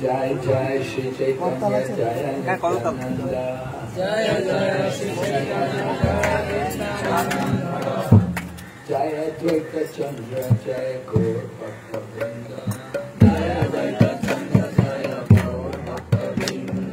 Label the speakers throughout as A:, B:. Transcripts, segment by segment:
A: जय जय श्री चैतन्य जय नित्यानंद जय जय श्री चैतन्य जय अद्वैत चंद्र जय गौर भक्तवृंद जय अद्वैत चंद्र जय गौर भक्तवृंद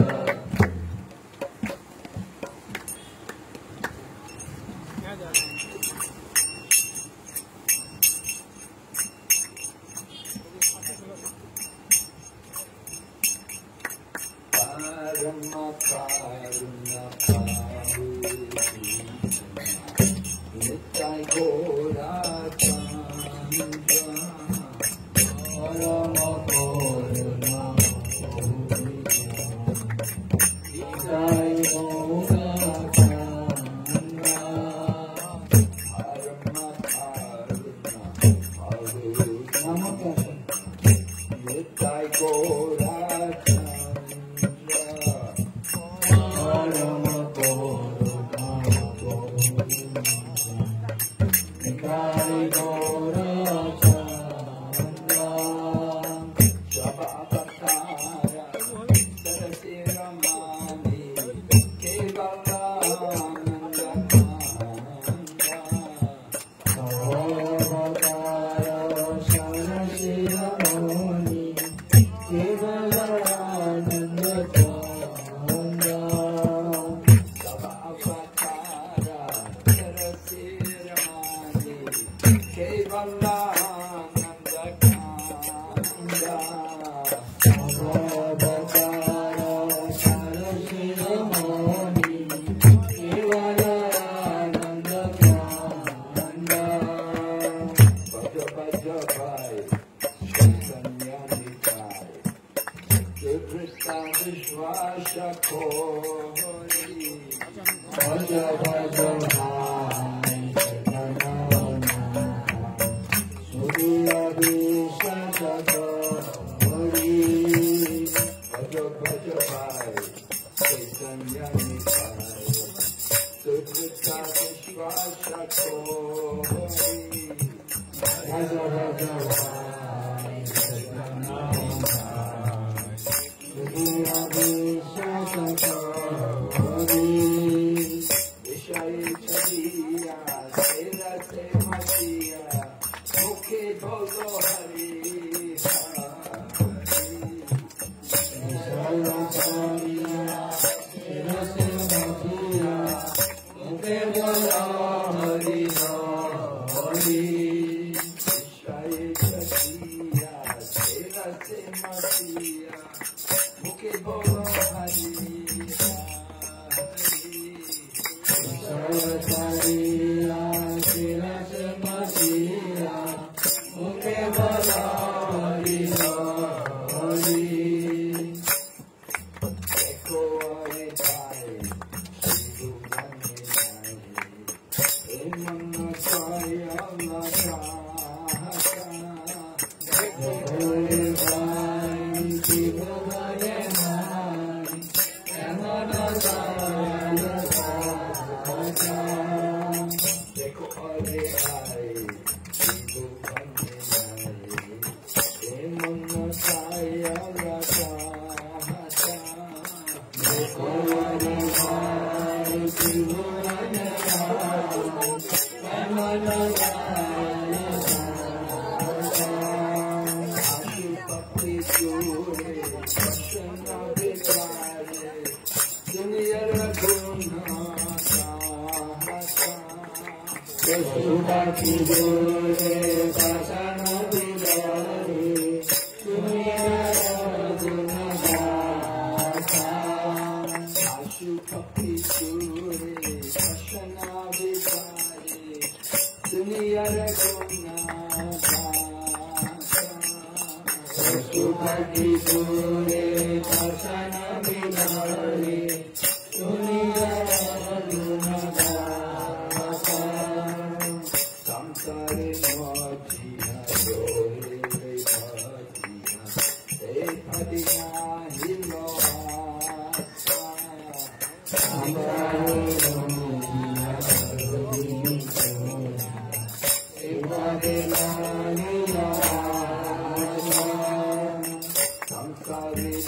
B: Sorry.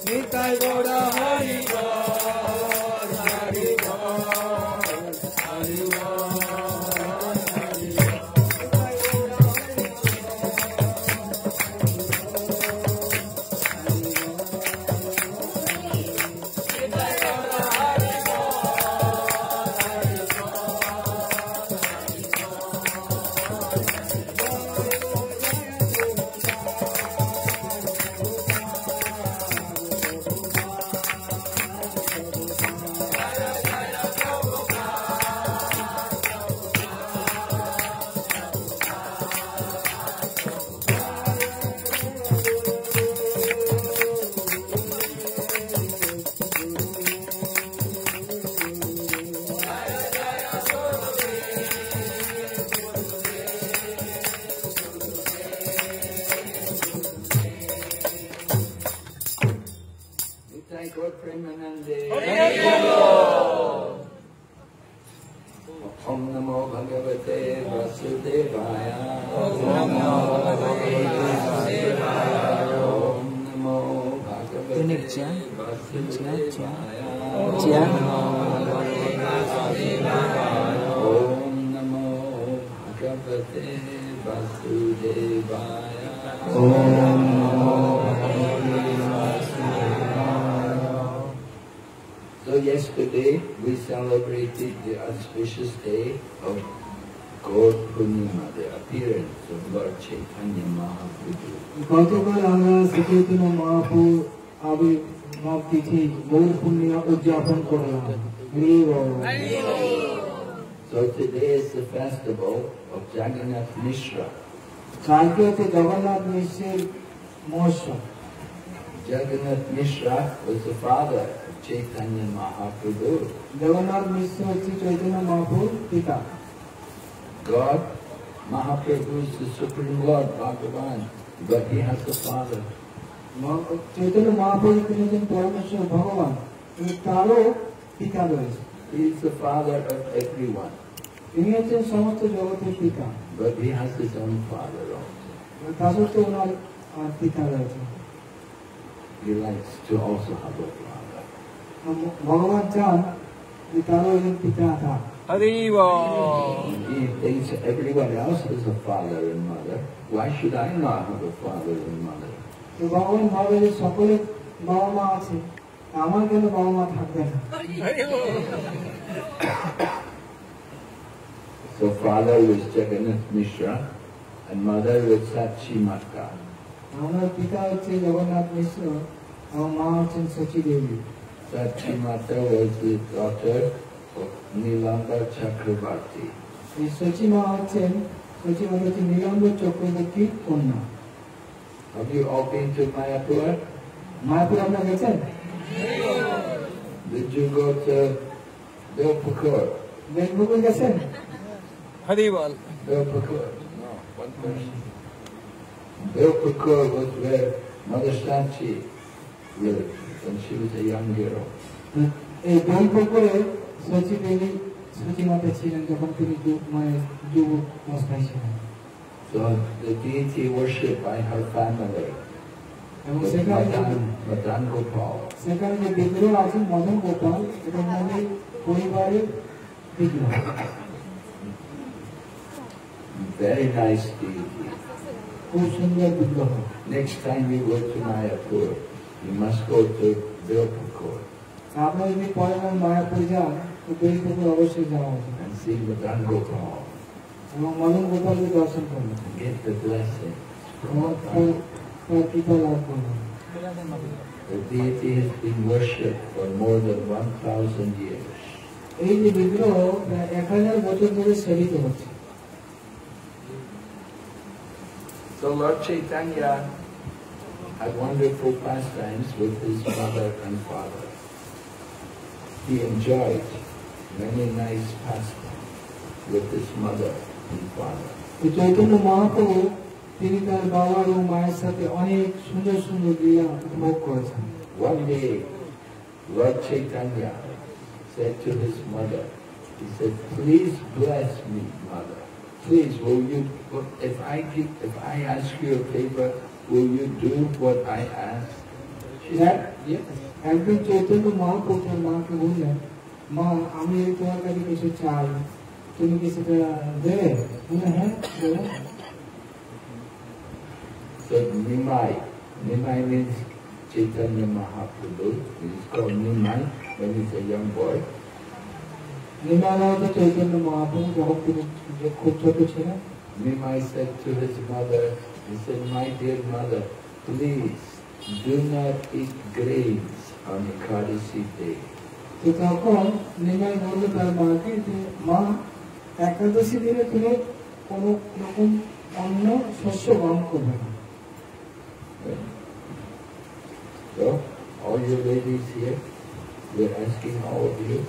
A: Nitai Gaura Hari Bol, Hari Bol, Hari Bol, Hari Om Namo Bhagavate Vasudevaya. Om Namo Bhagavate Vasudevaya. Om Namo Bhagavate Vasudevaya. Om Namo Bhagavate Vasudevaya. So yesterday we celebrated the auspicious day of Gaur Purnima, the appearance of Lord Chaitanya Mahaprabhu.
B: গতকাল আমরা শ্রীচৈতন্য মহাপ্রভু আবির্ভাব তিথি গৌর পূর্ণিমা উদযাপন করলাম।
A: So today is the festival of Jagannath Mishra.
B: কালকে হচ্ছে জগন্নাথ মিশ্রের মহোৎসব।
A: Jagannath Mishra was the father of Chaitanya Mahaprabhu.
B: Jagannath মিশ্র হচ্ছে চৈতন্য মহাপ্রভুর পিতা।
A: God, Mahaprabhu is the Supreme Lord, Bhagavan, but he has a father.
B: Chaitanya Mahaprabhu তিনি হচ্ছেন পরমেশ্বর ভগবান, কিন্তু তারও পিতা রয়েছে।
A: He is the father of everyone.
B: তিনি হচ্ছেন সমস্ত জগতের পিতা,
A: but he has his own father also.
B: তারও তো ওনার পিতা রয়েছে।
A: He likes to also have a father.
B: ভগবান চান যে তারও একজন পিতা থাক।
A: He thinks everyone else has a father and mother. Why should I not have a father and mother?
B: তো ভগবান ভাবে যে সকলের বাবা মা আছে, আমার কেন বাবা মা থাকবে না?
A: So father was Jagannath Mishra and mother was Sachi Mata.
B: আমার পিতা হচ্ছে জগন্নাথ মিশ্র, আমার মা হচ্ছেন সচি দেবী।
A: Sachi Mata was the daughter of Nilamba Chakrabarti.
B: এই সচি মা হচ্ছেন নীলাম্ব চক্রবর্তীর কন্যা।
A: Have you all been to Mayapur?
B: Mayapur আপনারা গেছেন?
A: Did you go to Belpukur?
B: Belpukur গেছেন?
A: Belpukur? No, one person. Belpukur was where Mother Sachi lived when she was a young girl.
B: এই বেলপুকুরে সচি দেবী সচি মাতা ছিলেন যখন তিনি যুব অবস্থায় ছিলেন।
A: So the deity worshipped by her family.
B: এবং
A: was Madan Gopal.
B: সেখানে যে বিগ্রহ আছে মদন গোপাল, এটা মানে পরিবারের বিগ্রহ।
A: Very nice deity.
B: খুব সুন্দর বিগ্রহ।
A: Next time you go to Mayapur, you must go to Belpukur
B: আপনারা যদি পরের মায়াপুর যান তো বেলপুকুর অবশ্যই যাওয়া উচিত
A: and see Madan Gopal.
B: এবং মদন গোপালকে দর্শন করবেন,
A: Get the blessing.
B: তার কৃপা লাভ করবেন।
A: The deity has been worshipped for more than 1,000 years.
B: এই যে বিগ্রহ প্রায় 1000 বছর ধরে সেবিত হচ্ছে।
A: So Lord Chaitanya had wonderful pastimes with his mother and father. He enjoyed many nice pastimes with his mother and father.
B: তো চৈতন্য মহাপ্রভু তিনি তার বাবা এবং মায়ের সাথে অনেক সুন্দর সুন্দর লীলা উপভোগ করেছেন।
A: One day, Lord Chaitanya said to his mother, he said, "Please bless me, mother. Please, if I ask you a favor, will you do what I ask?" She said, "Yes."
B: একদিন চৈতন্য মহাপ্রভু তার মাকে বললেন, মা আমি তোমার কাছে কিছু চাই, তুমি কি সেটা দেবে? বলে হ্যাঁ দেবে।
A: So Nimai means Chaitanya Mahaprabhu. He is called Nimai when he is a young boy.
B: Nimai হচ্ছে চৈতন্য মহাপ্রভু যখন তিনি খুব ছোট ছিলেন।
A: Nimai said to his mother, he said, "My dear mother, please do not eat grains on Ekadasi day."
B: তো তখন নিমাই বলল তার মাকে যে মা একাদশী দিনে তুমি কোনো রকম অন্য শস্য গ্রহণ করবে না।
A: So, all you ladies here, we're asking all of you,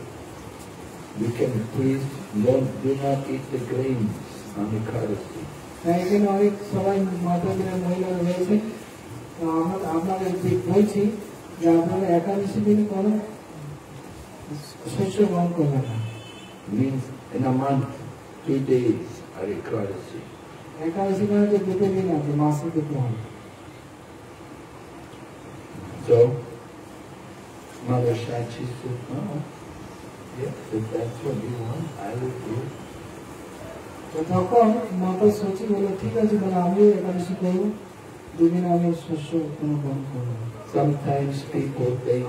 A: you can please do not eat the grains on Ekadasi.
B: এখানে অনেক সবাই মাতাদের মহিলারা রয়েছে, আমরা আপনাদের বলছি যে আপনারা একাদশী দিনে কোনো শস্য গ্রহণ করবেন না।
A: Means in a month, 2 days are Ekadasi.
B: একাদশী মানে যে দুটো দিন আছে, মাসে দুটো হয়।
A: So, Mother Shachi said, "No, yes, if that's what you want, I will do it."
B: তো তখন মাতা সচি বলল ঠিক আছে, তাহলে আমিও একাদশী করবো, দুদিন আমি শস্য কোনো গ্রহণ করবো।
A: Sometimes people think,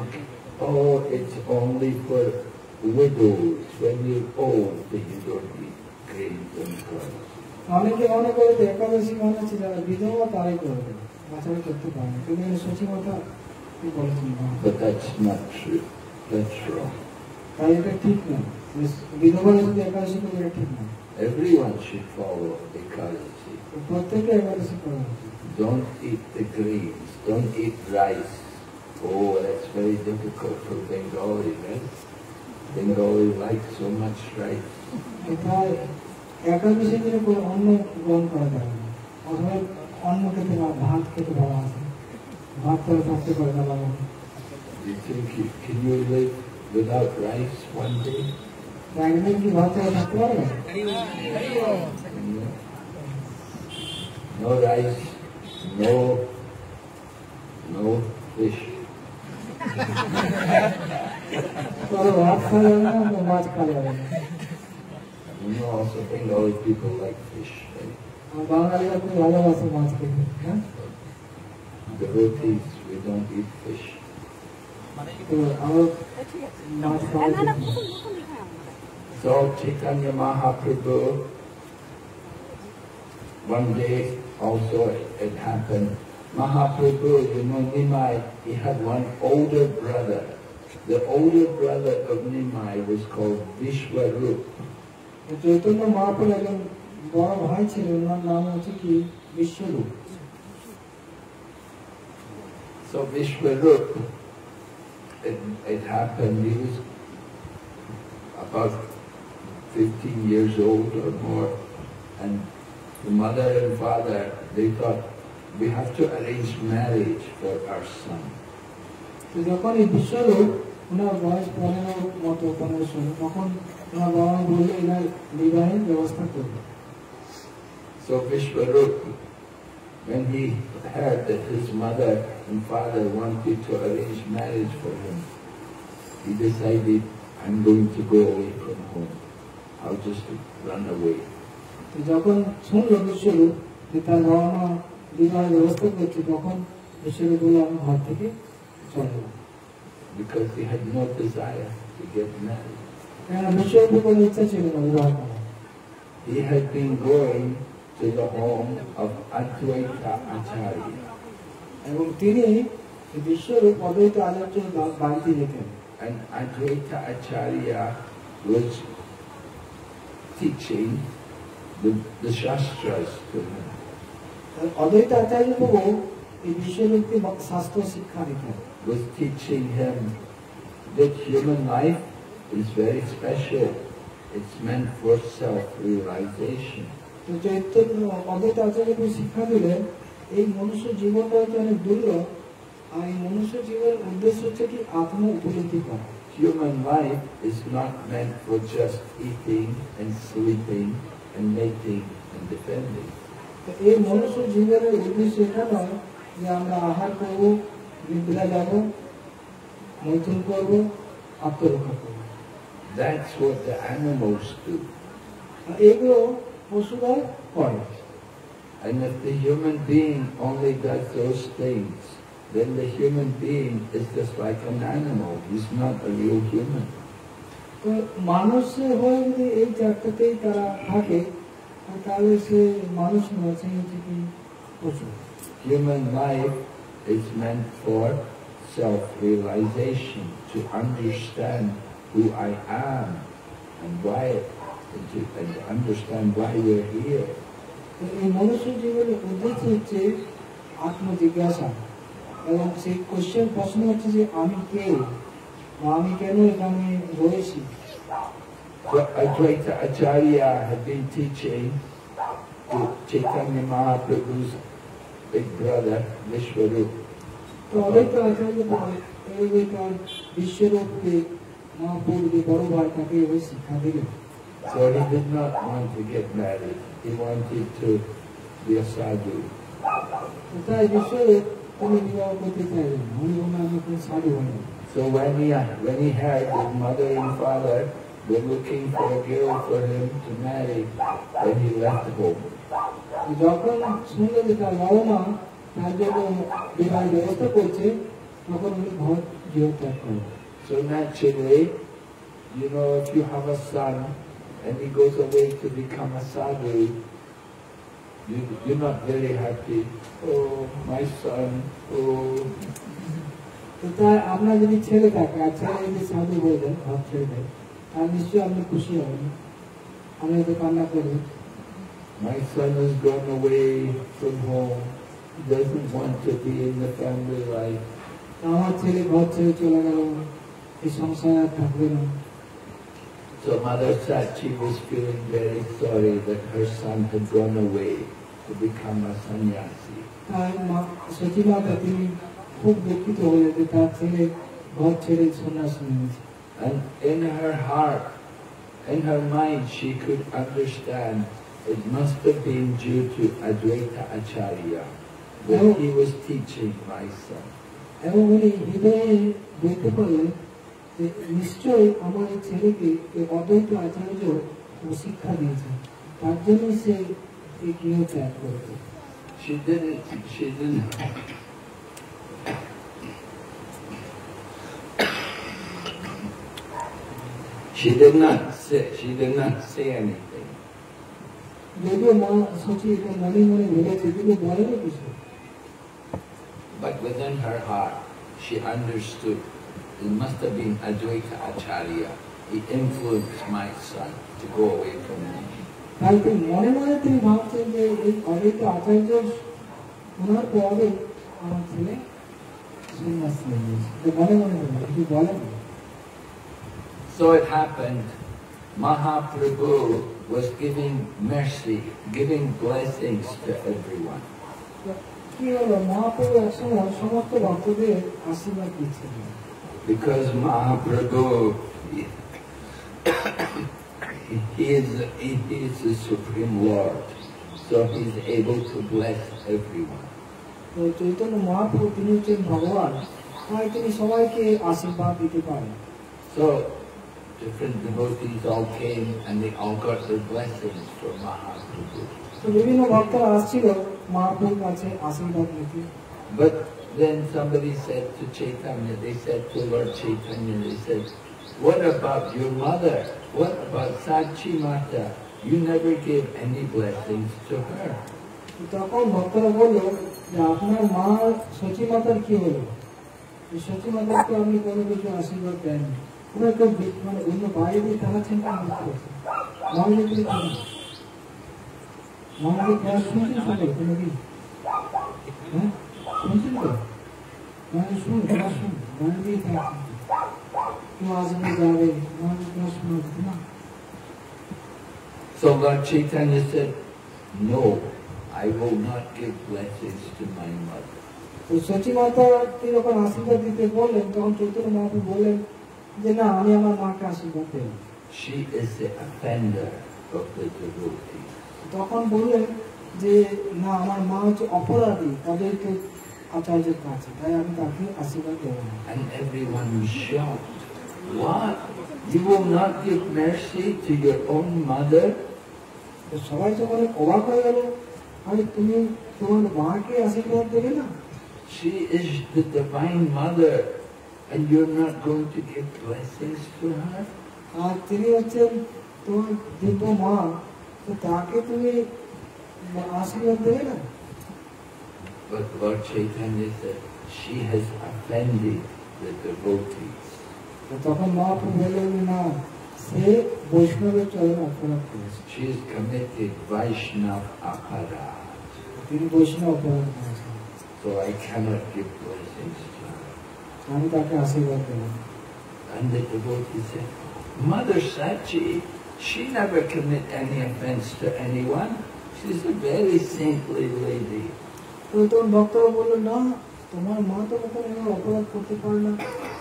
A: oh, it's only for widows. When you're old, then you don't eat grains and carbs.
B: অনেকে মনে করে যে একাদশী মানে হচ্ছে যারা বিধবা তারাই করবে, বাচ্চারা করতে পারে না। কিন্তু সচি মাতা বলেছেন না,
A: But that's not true. That's wrong.
B: তাই এটা ঠিক না, বিধবারা যদি একাদশী করে এটা ঠিক না।
A: Everyone should follow Ekadasi.
B: প্রত্যেকে একাদশী করা উচিত।
A: Don't eat the grains. Don't eat rice. Oh, that's very difficult for Bengali, right? Bengali like so much rice.
B: এটা একাদশী দিনে কোনো অন্ন গ্রহণ করা যাবে না, অথবা অন্ন খেতে বা ভাত খেতে বলা আছে, ভাত তারা থাকতে পারে না বাবা।
A: You think can you live without rice one day?
B: একদিন কি ভাত তারা থাকতে পারবে?
A: No rice, no fish.
B: তোর ভাত খাওয়া যাবে না, মাছ খাওয়া যাবে না।
A: You know, also Bengali people like fish, right?
B: বাঙালিরা খুব ভালোবাসে মাছ খেতে, হ্যাঁ।
A: Devotees, we don't eat fish.
B: তো আমার মাছ খাওয়া যায়।
A: So Chaitanya Mahaprabhu, one day also it happened. Mahaprabhu, you know Nimai, he had one older brother. The older brother of Nimai was called Vishwarup.
B: Chaitanya Mahaprabhu একজন বড় ভাই ছিল, ওনার নাম হচ্ছে কি বিশ্বরূপ।
A: So Vishwarup, it happened, he was about 15 years old or more, and the mother and father, they thought, we have to arrange marriage for our son.
B: তো যখন এই বিশ্বরূপ ওনার বয়স 15 মতো 15 তখন ওনার বাবা বললো এনার বিবাহের ব্যবস্থা করবে।
A: So Vishwarup, when he heard that his mother and father wanted to arrange marriage for him, he decided, I'm going to go away from home. I'll just run away.
B: তো যখন শুনলো বিশ্বরূপ যে তার বাবা মা বিবাহের ব্যবস্থা করছে, তখন বিশ্বরূপ বললো আমি ঘর থেকে চলে যাব।
A: Because he had no desire to get married.
B: কেন বিশ্বরূপের কোনো ইচ্ছা ছিল না বিবাহ করার।
A: He had been going to the home of Advaita Acharya.
B: এবং তিনি বিশ্বরূপ অদ্বৈত আচার্যের বাড়িতে যেতেন।
A: And Advaita Acharya was teaching the Shastras to him.
B: অদ্বৈত আচার্য প্রভু এই বিশ্বরূপকে শাস্ত্র শিক্ষা দিতেন।
A: Was teaching him that human life is very special. It's meant for self-realization.
B: তো চৈতন্য অদ্বৈত আচার্য শিক্ষা দিলেন এই মনুষ্য জীবনটা হচ্ছে অনেক দুর্লভ, আর এই মনুষ্য জীবনের উদ্দেশ্য হচ্ছে কি আত্ম উপলব্ধি করা।
A: Human life is not meant for just eating and sleeping and mating and defending.
B: এই মনুষ্য জীবনের উদ্দেশ্য এটা নয় যে আমরা আহার করব, নিদ্রা যাব, মৈথুন করব, আত্মরক্ষা করব।
A: That's what the animals do.
B: এগুলো পশুরা করে।
A: And if the human being only does those things, then the human being is just like an animal. He's not a real human.
B: তো মানুষের হয়ে যদি এই চারটাতেই তারা থাকে তাহলে সে মানুষ নয়, সে হচ্ছে কি পশু।
A: Human life is meant for self-realization, to understand who I am and why, and to understand why we're here.
B: এই মনুষ্য জীবনের উদ্দেশ্য হচ্ছে আত্মজিজ্ঞাসা, এবং সেই প্রশ্ন হচ্ছে যে আমি কে, আমি কেন এখানে রয়েছি।
A: So Advaita Acharya had been teaching to Chaitanya Mahaprabhu's big brother Vishwarup.
B: তো অদ্বৈত আচার্য তার বিশ্বরূপকে মহাপ্রভুকে বড় ভাই তাকে ওই শিক্ষা দিলেন।
A: So he did not want to get married. He wanted to be a sadhu.
B: তাই বিশ্বরূপ তিনি বিবাহ করতে চাইলেন, উনি বললেন আমি কোন সাধু হই না।
A: So when he heard his mother and father were looking for a girl for him to marry, then he left home.
B: যখন শুনলেন যে তার বাবা মা তার জন্য বিবাহের ব্যবস্থা করছে, তখন উনি ঘর গৃহ ত্যাগ করেন।
A: So naturally, you know, if you have a son and he goes away to become a sadhu, you're not very happy. Oh, my son, oh.
B: তো তাই আপনার যদি ছেলে থাকে আর ছেলে যদি সাধু হয়ে যায়, ঘর ছেড়ে দেয়, তার নিশ্চয়ই আপনি খুশি হবেন, আমি হয়তো কান্না করবো।
A: My son has gone away from home. He doesn't want to be in the family life.
B: আমার ছেলে ঘর ছেড়ে চলে গেল, এই সংসারে আর থাকবে না।
A: So Mother Sachi was feeling very sorry that her son had gone away to become a sannyasi.
B: তাই সচি মাতা তিনি খুব দুঃখিত হলেন যে তার ছেলে ঘর ছেড়ে সন্ন্যাস নিয়েছে।
A: And in her heart, in her mind, she could understand it must have been due to Advaita Acharya that he was teaching my son.
B: এবং উনি হৃদয়ে দেখতে পারলেন যে নিশ্চয়ই আমার এই ছেলেকে এই অদ্বৈত আচার্য শিক্ষা দিয়েছে, তার জন্য সে এই গৃহ ত্যাগ করবে।
A: She didn't say anything.
B: যদিও মা সচি এটা মনে মনে ভেবেছে, কিন্তু বলেনি কিছু।
A: But within her heart, she understood it must have been Advaita Acharya. He influenced my son to go away from me.
B: তাই মনে মনে তিনি ভাবছেন যে এই অদ্বৈত আচার্য ওনার পরে আমার ছেলে সন্ন্যাস নিয়েছে, মনে মনে কিছু বলেনি।
A: So it happened, Mahaprabhu was giving mercy, giving blessings to everyone.
B: কি হলো, মহাপ্রভু একসময় সমস্ত ভক্তদের আশীর্বাদ দিচ্ছিলেন।
A: Because Mahaprabhu, he is the Supreme Lord, so he's able to bless everyone.
B: তো চৈতন্য মহাপ্রভু তিনি হচ্ছেন ভগবান, তাই তিনি সবাইকে আশীর্বাদ দিতে পারেন।
A: So different devotees all came and they all got their blessings from Mahaprabhu.
B: তো বিভিন্ন ভক্তরা আসছিল মহাপ্রভুর কাছে আশীর্বাদ নিতে।
A: But then somebody said to Chaitanya, they said to Lord Chaitanya, they said, what about your mother? What about Sachi Mata? You never gave any blessings to her.
B: তখন ভক্তরা বলল যে আপনার মা সচি মাতার কি হলো, সচি মাতাকে আপনি কোনো কিছু আশীর্বাদ দেননি। ওরা কেউ মানে অন্য বাইরে দিয়ে চালাচ্ছেন কেন বুঝতে পারছেন, মহাদেব মহাদেব ক্লাস শুনছেন সবাই কোনোদিন? হ্যাঁ শুনছেন তো? মানে শুন ক্লাস শুন, বাইরে দিয়ে থাকছেন, কেউ আসবে যাবে, মহাদেব ক্লাস শোনা যেত না।
A: So Lord Chaitanya said, no, I will not give blessings to my mother.
B: তো সচি মাতা তিনি যখন আশীর্বাদ দিতে বললেন তখন চৈতন্য মহাপ্রভু বললেন যে না আমি আমার মাকে আশীর্বাদ দেব।
A: She is the offender of the devotees.
B: তখন বললেন যে না আমার মা হচ্ছে অপরাধী অদ্বৈত আচার্যের কাছে, তাই আমি তাকে আশীর্বাদ দেব না।
A: And everyone was shocked. What? You will not give mercy to your own mother?
B: তো সবাই যখন অবাক হয়ে গেল, আরে তুমি তোমার মাকে আশীর্বাদ দেবে না?
A: She is the divine mother and you're not going to give blessings to her?
B: আর তিনি হচ্ছেন তোমার দিব্য মা, তো তাকে তুমি আশীর্বাদ দেবে না?
A: But Lord Chaitanya said, she has offended the devotees.
B: তখন মহাপ্রভু বললেন না, সে বৈষ্ণবের চরণে অপরাধ করেছে।
A: She has committed Vaishnav aparad.
B: তিনি বৈষ্ণব অপরাধ করেছেন।
A: So I cannot give blessings to her.
B: আমি তাকে আশীর্বাদ দেব না।
A: And the devotee said, Mother Sachi, she never commit any offense to anyone. She's a very saintly lady.
B: তো তখন ভক্তরা বললো না, তোমার মা তো কখনো অপরাধ করতে পারে না,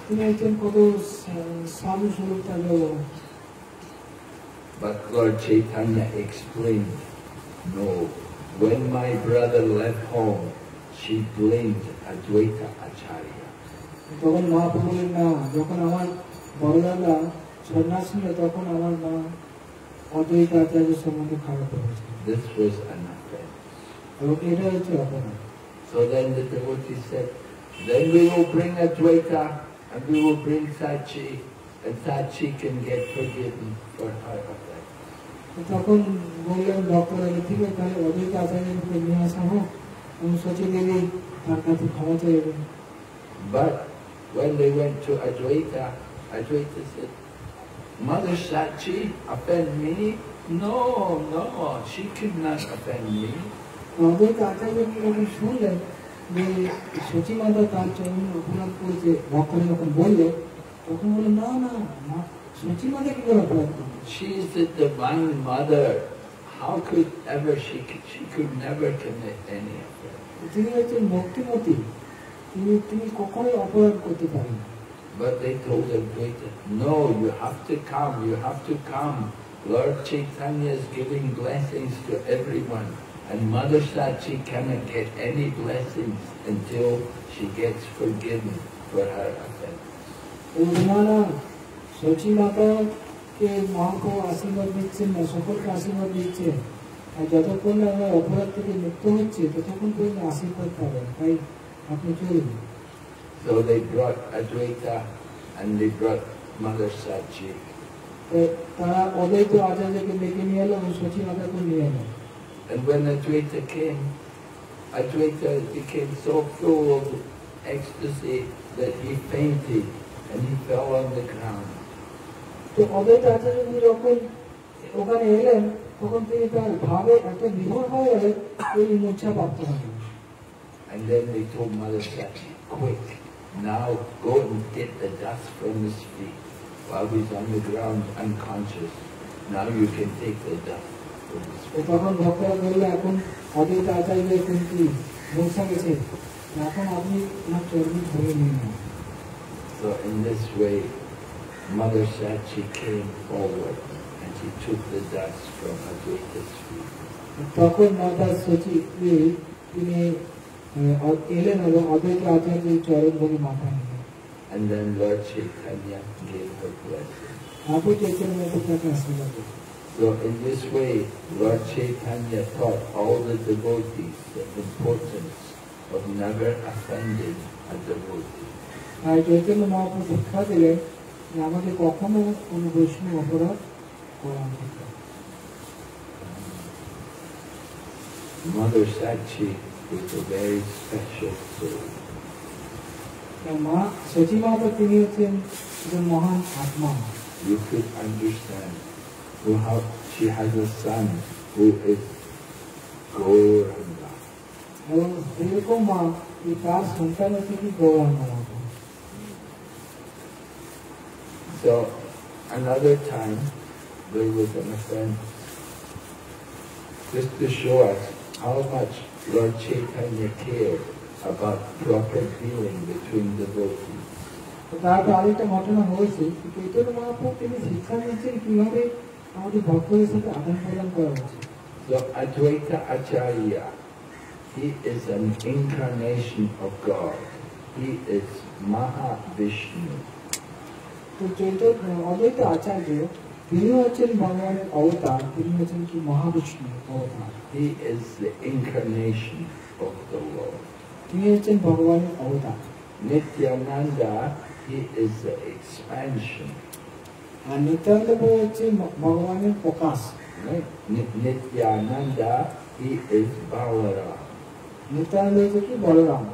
B: তিনি হচ্ছেন কত সাধু স্বরূপ তার ব্যবহার।
A: But Lord Chaitanya explained, no, when my brother left home, she blamed Advaita Acharya.
B: তখন মহাপ্রভু বললেন না, যখন আমার বড়দাদা সন্ন্যাস নিল তখন আমার মা অদ্বৈত আচার্যের সম্বন্ধে খারাপ করেছে।
A: This was an offense.
B: এবং এটা হচ্ছে অপরাধ।
A: So then the devotee said, then we will bring Advaita and we will bring Sachi and Sachi can get forgiven for her offense.
B: তখন বললেন ভক্তরা, ঠিক আছে তাহলে অদ্বৈত আচার্যকে নিয়ে আসা হোক এবং সচি দেবী তার কাছে ক্ষমা চাইবেন।
A: But when they went to Advaita, Advaita said, Mother Sachi offend me? No, no, she could not offend me.
B: অদ্বৈত আচার্য যখন শুনলেন যে সচি মাতা তার চরণে অপরাধ করেছে, ভক্তরা যখন বললো তখন বললো না না, সচি মাতা কি করে অপরাধ করবে?
A: She is the divine mother. How could ever she could never commit any offense.
B: তিনি হচ্ছেন ভক্তিমতী, তিনি কখনোই অপরাধ করতে পারেন না।
A: But they told Advaita, no, you have to come, you have to come. Lord Chaitanya is giving blessings to everyone. And Mother Sachi cannot get any blessings until she gets forgiven for her offense.
B: Sachi মাতাকে মহাপ্রভু আশীর্বাদ দিচ্ছেন না, সকলকে আশীর্বাদ দিচ্ছেন, আর যতক্ষণ না আমরা অপরাধ থেকে মুক্ত হচ্ছে ততক্ষণ পর্যন্ত আশীর্বাদ পাবেন, তাই আপনি চলুন।
A: So they brought Advaita and they brought Mother Sachi.
B: তারা অদ্বৈত আচার্যকে ডেকে নিয়ে এলো এবং সচি মাতাকে নিয়ে এলো।
A: And when Advaita came, Advaita became so full of ecstasy that he fainted and he fell on the ground.
B: তো অদ্বৈত আচার্য যখন ওখানে এলেন তখন তিনি তার ভাবে এত বিভোর হয়ে গেলেন তিনি মূর্ছা প্রাপ্ত হলেন।
A: And then they told Mother Sachi, quick, now go and get the dust from his feet while he's on the ground unconscious. Now you can take the dust from his feet.
B: তখন ভক্তরা বললো এখন অদ্বৈত আচার্য কিন্তু মূর্ছা গেছে, এখন আপনি ওনার চর্বি ধরে নিয়ে নেন।
A: So in this way, Mother Sachi came forward and she took the dust from Advaita's feet.
B: তখন মাতা সচি তিনি এলেন এবং অদ্বৈত আচার্যের চরণ ধরে মাথা নিলেন।
A: And then Lord Chaitanya gave her blessing.
B: তারপর চৈতন্য মহাপ্রভু তাকে আশীর্বাদ দিলেন।
A: So in this way, Lord Chaitanya taught all the devotees the importance of never offending a devotee.
B: আর চৈতন্য মহাপ্রভু শিক্ষা দিলেন যে আমাদের কখনো কোনো বৈষ্ণব অপরাধ করা উচিত না।
A: Mother Sachi is a very special soul.
B: মা সচি মাতা তিনি হচ্ছেন একজন মহান আত্মা।
A: You could understand how she has a son who is Gauranga.
B: এবং এরকম মা তার সন্তান হচ্ছে কি গৌরাঙ্গ মাতা।
A: So another time there was an offense just to show us how much Lord Chaitanya cared about proper dealing between devotees.
B: তারপর আরেকটা ঘটনা হয়েছে, চৈতন্য মহাপ্রভু তিনি শিক্ষা দিচ্ছেন কিভাবে আমাদের ভক্তদের সাথে আদান প্রদান করা উচিত।
A: So Advaita Acharya, he is an incarnation of God. He is Mahavishnu.
B: তো চৈতন্য অদ্বৈত আচার্য তিনি হচ্ছেন ভগবানের অবতার, তিনি হচ্ছেন কি মহাবিষ্ণু অবতার।
A: He is the incarnation of the Lord.
B: তিনি হচ্ছেন ভগবানের অবতার।
A: Nityananda, he is the expansion.
B: আর নিত্যানন্দ প্রভু হচ্ছে ভগবানের প্রকাশ।
A: Right? Nityananda, he is Balaram.
B: Nityananda হচ্ছে কি Balaram.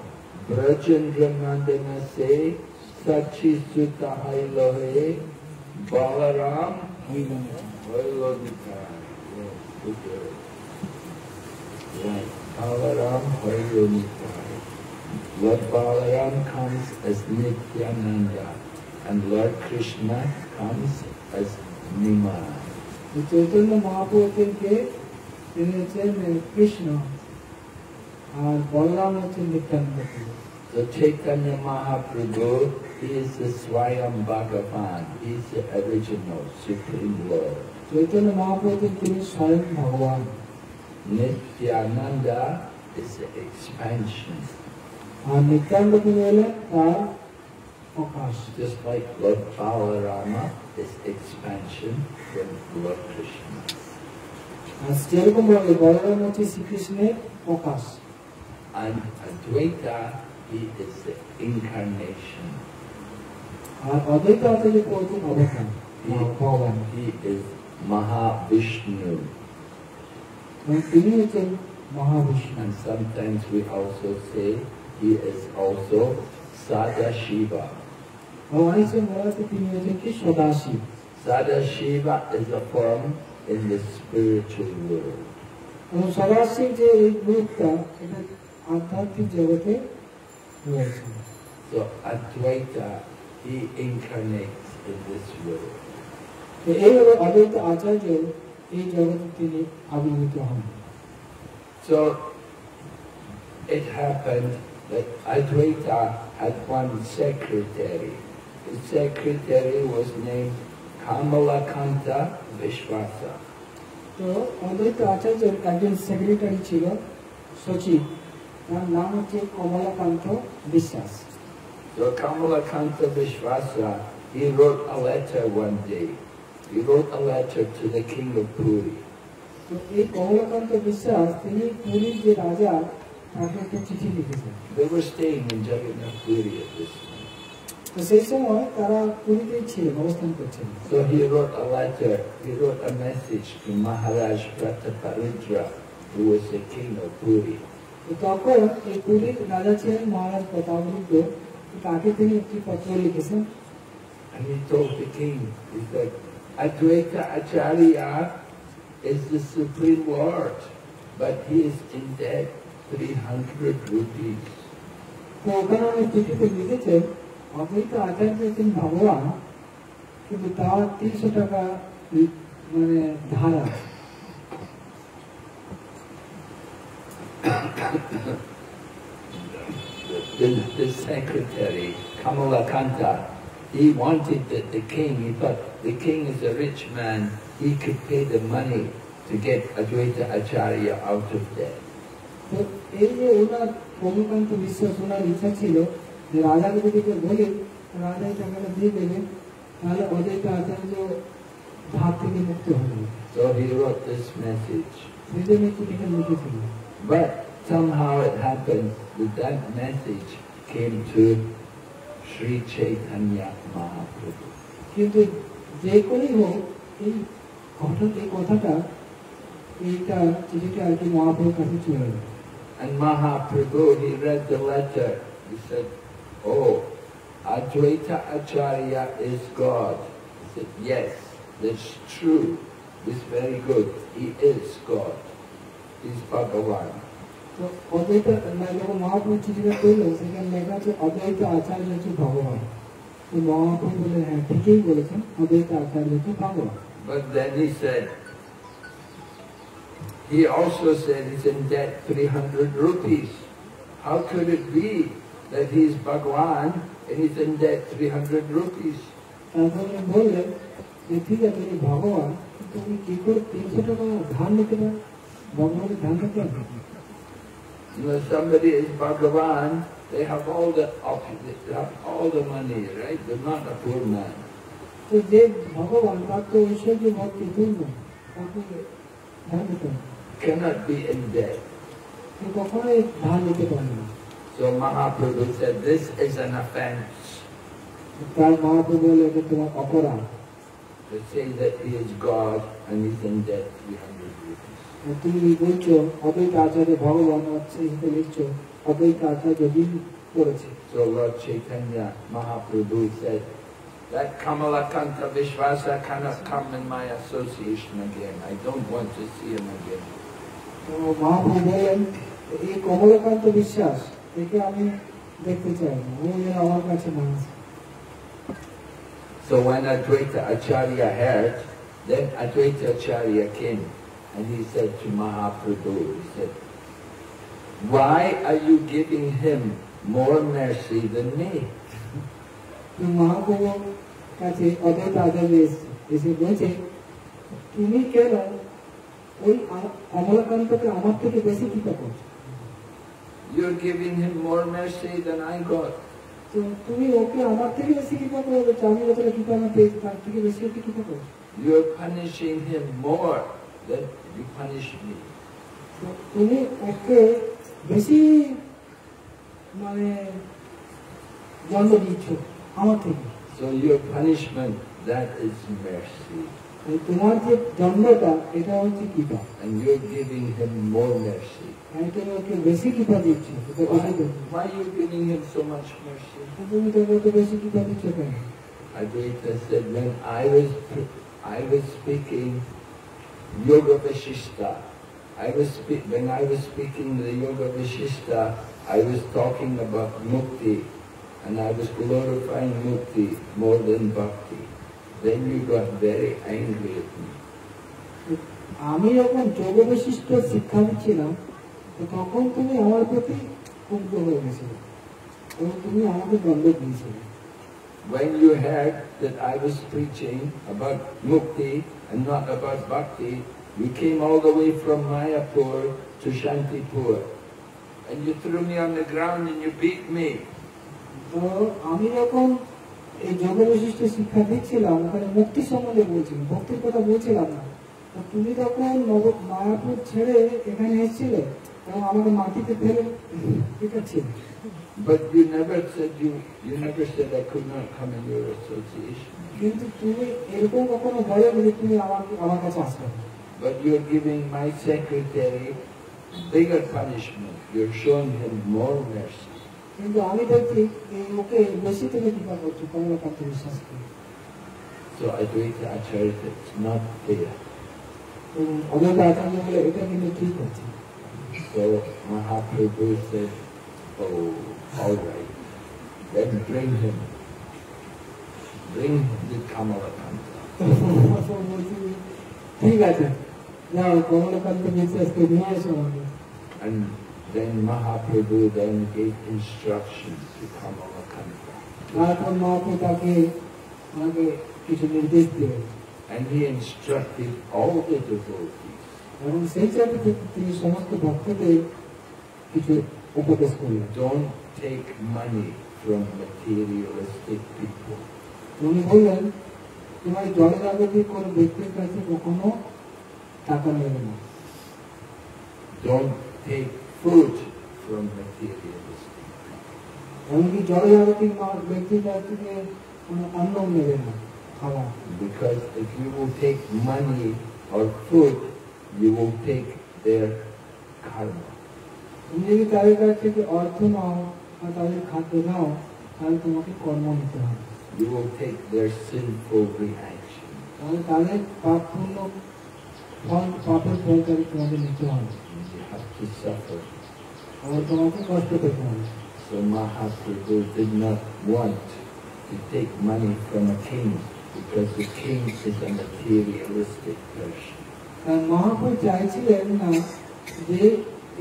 A: Brajendra Nandana se Sachi Sutta Hailohe Balaram Hailodika. Balaram Hailodika. Lord Balaram comes as Nityananda and Lord Krishna comes as Nimai.
B: Chaitanya Mahaprabhu কে তিনি হচ্ছেন কৃষ্ণ আর বলরাম হচ্ছেন নিত্যানন্দ প্রভু।
A: So Chaitanya Mahaprabhu, he is the Swayam Bhagavan, he is the original Supreme Lord.
B: Chaitanya Mahaprabhu তিনি স্বয়ং ভগবান।
A: Nityananda is the expansion.
B: আর নিত্যানন্দ প্রভু হলেন তার প্রকাশ।
A: Just like Lord Balarama is expansion from Lord Krishna.
B: আর যেরকম বলরাম হচ্ছে শ্রীকৃষ্ণের প্রকাশ।
A: And Advaita, he is the incarnation.
B: আর অদ্বৈত আচার্য হচ্ছেন অবতার ভগবান।
A: He is Mahavishnu.
B: তিনি হচ্ছেন Mahavishnu.
A: And sometimes we also say he is also Sadashiva.
B: অনেক সময় বলা হচ্ছে তিনি হচ্ছেন কি Sadashiv.
A: Sadashiva is a form in the spiritual world.
B: এবং সদাশিব যে এই রূপটা এটা আধ্যাত্মিক জগতে রয়েছে।
A: So Advaita, he incarnates in this world.
B: এইভাবে অদ্বৈত আচার্য এই জগতে তিনি আবির্ভূত হন।
A: So it happened that Advaita had one secretary. His secretary was named Kamalakanta Vishwasa.
B: তো অদ্বৈত আচার্যের একজন সেক্রেটারি ছিল সচিব, তার নাম হচ্ছে কমলাকান্ত বিশ্বাস।
A: So Kamalakanta Vishwasa, he wrote a letter one day. He wrote a letter to the king of Puri.
B: তো এই কমলাকান্ত বিশ্বাস তিনি পুরীর যে রাজা তাকে একটা চিঠি লিখেছেন।
A: They were staying in Jagannath Puri at this time.
B: তো সেই সময় তারা পুরীতেই ছিলেন, অবস্থান করছেন।
A: So he wrote a letter, he wrote a message to Maharaj Prataparudra, who was the king of Puri.
B: তো তখন এই পুরীর রাজা ছিলেন মহারাজ প্রতাপরুদ্র, তাকে তিনি একটি পত্র লিখেছেন।
A: And he told the king, he said, Advaita Acharya is the Supreme Lord, but he is in debt 300 rupees.
B: তো ওখানে উনি চিঠিতে লিখেছেন অদ্বৈত আচার্য হচ্ছেন ভগবান, কিন্তু তার 300 টাকা মানে ধার আছে।
A: The secretary, Kamalakanta, he wanted that the king, he thought the king is a rich man, he could pay the money to get Advaita Acharya out of debt.
B: তো এই যে ওনার কমলাকান্ত বিশ্বাস, ওনার ইচ্ছা ছিল যে রাজাকে যদি বলে রাজা এই টাকাটা দিয়ে দেবেন তাহলে অদ্বৈত আচার্য ধার থেকে মুক্ত হবে।
A: So he wrote this message.
B: সেই জন্য চিঠিটা লিখেছিল।
A: But somehow it happened that that message came to Sri Chaitanya Mahaprabhu.
B: কিন্তু যে করেই হোক এই কথাটা এইটা চিঠিটা আর কি মহাপ্রভুর কাছে চলে গেল।
A: And Mahaprabhu, he read the letter. He said, "Oh, Advaita Acharya is God." He said, "Yes, that's true. It's very good. He is God. He's Bhagavan."
B: তো অদ্বৈত যখন মহাপ্রভু চিঠিটা করলো সেখানে লেখা আছে অদ্বৈত আচার্য হচ্ছে ভগবান। তো মহাপ্রভু বললেন হ্যাঁ ঠিকই বলেছেন, অদ্বৈত আচার্য হচ্ছে ভগবান।
A: But then he said, he also said he's in debt 300 rupees. How could it be that he's Bhagwan and he's in debt 300 rupees?
B: তারপরে বললেন যে ঠিক আছে উনি ভগবান, তুমি কি করে 300 টাকা ধার নিতে পারো? ভগবানের ধান নিতে পারো?
A: You know, somebody is Bhagavan, they have all the money, right? They're not a poor man.
B: তো যে ভগবান তার তো ঐশ্বর্য ভক্তি পূর্ণ, তাকে ধার নিতে হবে।
A: Cannot be in debt.
B: সে কখনোই ধার নিতে পারে না।
A: So Mahaprabhu said, this is an offense.
B: তার মহাপ্রভু বলে এটা তোমার অপরাধ।
A: To say that he is God and he's in debt 300 rupees.
B: তুমি বলছো অদ্বৈত আচার্য ভগবান হচ্ছে, হিতে লিখছো অদ্বৈত আচার্য ঋণ করেছে।
A: So Lord Chaitanya Mahaprabhu said, that Kamalakanta Vishwasa cannot come in my association again. I don't want to see him again.
B: তো মহাপ্রভু বলেন এই কমলাকান্ত বিশ্বাস একে আমি দেখতে চাই না, ও যেন আমার কাছে না আসে।
A: So when Advaita Acharya heard, then Advaita Acharya came and he said to Mahaprabhu, he said, why are you giving him more mercy than me?
B: মহাপ্রভুর কাছে অদ্বৈত আচার্য এসে বলছে, তুমি কেন ওই কমলাকান্তকে আমার থেকে বেশি কৃপা করছো?
A: You're giving him more mercy than I got.
B: তো তুমি ওকে আমার থেকে বেশি কৃপা করছো, আমি যতটা কৃপা আমার পেয়েছি তার থেকে বেশি ওকে কৃপা করছো।
A: You're punishing him more than you punish me.
B: তুমি ওকে বেশি মানে দণ্ড দিচ্ছ আমার থেকে।
A: So your punishment, that is mercy.
B: তোমার যে দণ্ডটা এটা হচ্ছে কৃপা।
A: And you're giving him more mercy.
B: তুমি ওকে বেশি কৃপা দিচ্ছ।
A: Why are you giving him so much mercy?
B: তুমি তোকে তো বেশি কৃপা দিচ্ছ কেন?
A: Advaita said, when I was speaking Yoga Vashishta, when I was speaking the Yoga Vashishta, I was talking about Mukti, and I was glorifying Mukti more than Bhakti. Then you got very angry at me.
B: আমি যখন যোগ বিশিষ্ট শিক্ষা দিচ্ছিলাম তখন তুমি আমার প্রতি ক্ষুব্ধ হয়ে গেছিলে এবং তুমি আমাকে দণ্ড দিয়েছিলে।
A: When you heard that I was preaching about Mukti and not about Bhakti, you came all the way from Mayapur to Shantipur, and you threw me on the ground and you beat me.
B: তো আমি যখন এই যোগ বিশিষ্ট শিক্ষা দিচ্ছিলাম ওখানে মুক্তি সম্বন্ধে বলছিলাম, ভক্তির কথা বলছিলাম না। তুমি তখন মায়াপুর ছেড়ে এখানে এসেছিলে এবং আমাকে মাটিতে ফেলে পিটাচ্ছিলে।
A: But you never said I could not come in your association.
B: কিন্তু তুমি এরকম কখনো বলোনি যে তুমি আমার কাছে আসবে।
A: But you're giving my secretary bigger punishment. You're showing him more mercy.
B: কিন্তু আমি দেখছি ওকে বেশি তুমি কৃপা করছো কমলাকান্ত বিশ্বাসকে।
A: So Advaita Acharya said, it's not fair.
B: অদ্বৈত আচার্য বলে এটা কিন্তু ঠিক আছে।
A: So Mahaprabhu said, oh, all right, then bring him the Kamalakanta.
B: ঠিক আছে, যাও কমলাকান্ত বিশ্বাসকে নিয়ে এসো আমাকে।
A: And then Mahaprabhu then gave instructions to Kamalakanta.
B: তারপর মহাপ্রভু তাকে আমাকে কিছু নির্দেশ দিলেন।
A: And he instructed all the devotees.
B: এবং সেই সাথে তিনি সমস্ত ভক্তদের কিছু উপদেশ করলেন।
A: Don't take money from materialistic people.
B: উনি বললেন তোমার জনজাগতিক কোন ব্যক্তির কাছে কখনো টাকা নেবে না।
A: Don't take food from materialistic people.
B: এমনকি জনজাগতিক ব্যক্তির কাছ থেকে কোনো অন্ন নেবে না, খাওয়া।
A: Because if you will take money or food, you will take their karma.
B: তুমি যদি তাদের কাছ থেকে অর্থ নাও বা তাদের খাদ্য নাও তাহলে তোমাকে কর্ম নিতে হবে।
A: You will take their sinful reaction.
B: তাহলে তাদের পাপপূর্ণ পাপের ফলকারী তোমাদের নিতে হবে।
A: You have to suffer.
B: আর তোমাকে কষ্ট পেতে হবে।
A: So Mahaprabhu did not want to take money from a king because the king is a materialistic person.
B: Mahaprabhu চাইছিলেন না যে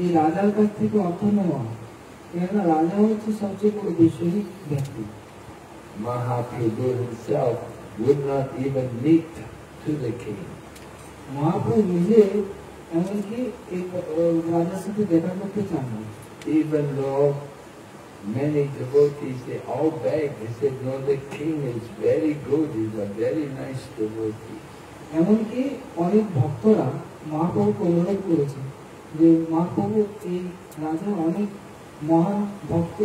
B: এই রাজার কাছ থেকে অর্থ নেওয়া, কেননা রাজা হচ্ছে সবচেয়ে বড় বৈষয়িক ব্যক্তি।
A: Mahaprabhu himself would not even meet to the king.
B: Mahaprabhu নিজে এমনকি এই রাজার সাথে দেখা করতে চান না।
A: Even though many devotees, they all begged, they said, no, the king is very good, he's a very nice devotee.
B: এমনকি অনেক ভক্তরা মহাপ্রভুকে অনুরোধ করেছে যে মহাপ্রভু এই রাজা অনেক মহান ভক্ত।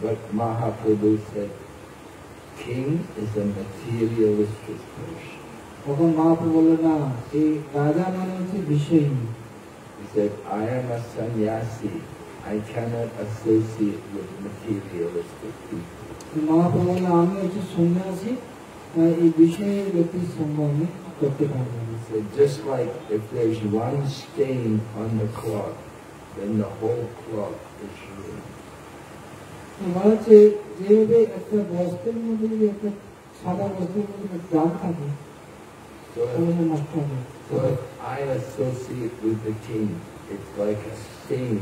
A: But Mahaprabhu said, king is a materialistic person.
B: তখন মহাপ্রভু বললেন না, এই রাজা মানে হচ্ছে Bishoyi.
A: He said, I am a sannyasi, I cannot associate with materialistic people.
B: Mahaprabhu বললেন আমি হচ্ছে সন্ন্যাসী, এই বিষয়ে ব্যক্তির সঙ্গ আমি করতে পারবো না।
A: So just like if there's one stain on the cloth, then the whole cloth is ruined.
B: বলা হচ্ছে যেভাবে একটা বস্ত্রের মধ্যে যদি একটা সাদা বস্ত্রের মধ্যে দাগ থাকে,
A: So if I associate with the king, it's like a stain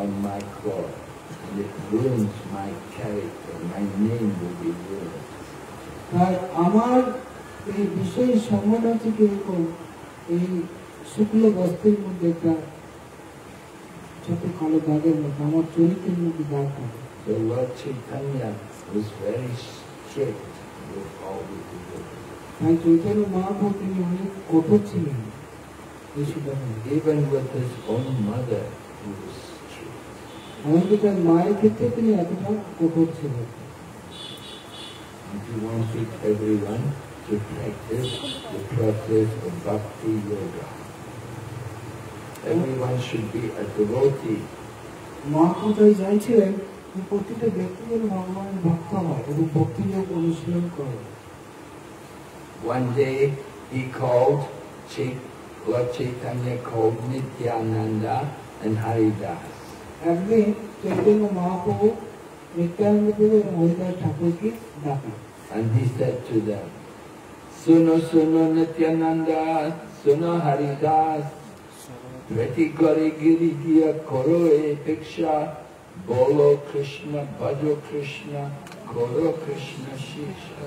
A: on my cloth, and it ruins my character, my name will be ruined.
B: আর আমার এই বিষয়ের সম্বন্ধ হচ্ছে কিরকম, এই শুক্ল বস্ত্রের মধ্যে একটা ছোট কালো দাগের মতো আমার চরিত্রের মধ্যে দাগ থাকে।
A: So Lord Chaitanya was very strict with all the people.
B: তাই চৈতন্য মহাপ্রভু তিনি অনেক কঠোর ছিলেন এই সিদ্ধান্তে।
A: Even with his own mother, he was strict.
B: এমনকি তার মায়ের ক্ষেত্রে তিনি এতটা কঠোর ছিলেন।
A: And he wanted everyone to practice the process of bhakti yoga. Everyone should be a devotee.
B: Mahaprabhu তাই চাইছিলেন যে প্রতিটা ব্যক্তি যেন ভগবানের ভক্ত হয় এবং ভক্তিযোগ অনুশীলন করে।
A: One day he called, Lord Chaitanya called Nityananda and Haridas.
B: একদিন চৈতন্য মহাপ্রভু নিত্যানন্দ প্রভু এবং হরিদাস ঠাকুরকে ডাকেন।
A: And he said to them, Suno Suno Nityananda, Suno Haridas, Prati Gori Giri Diya Koro E Piksha, Bolo Krishna, Bhajo Krishna, Koro Krishna Shisha.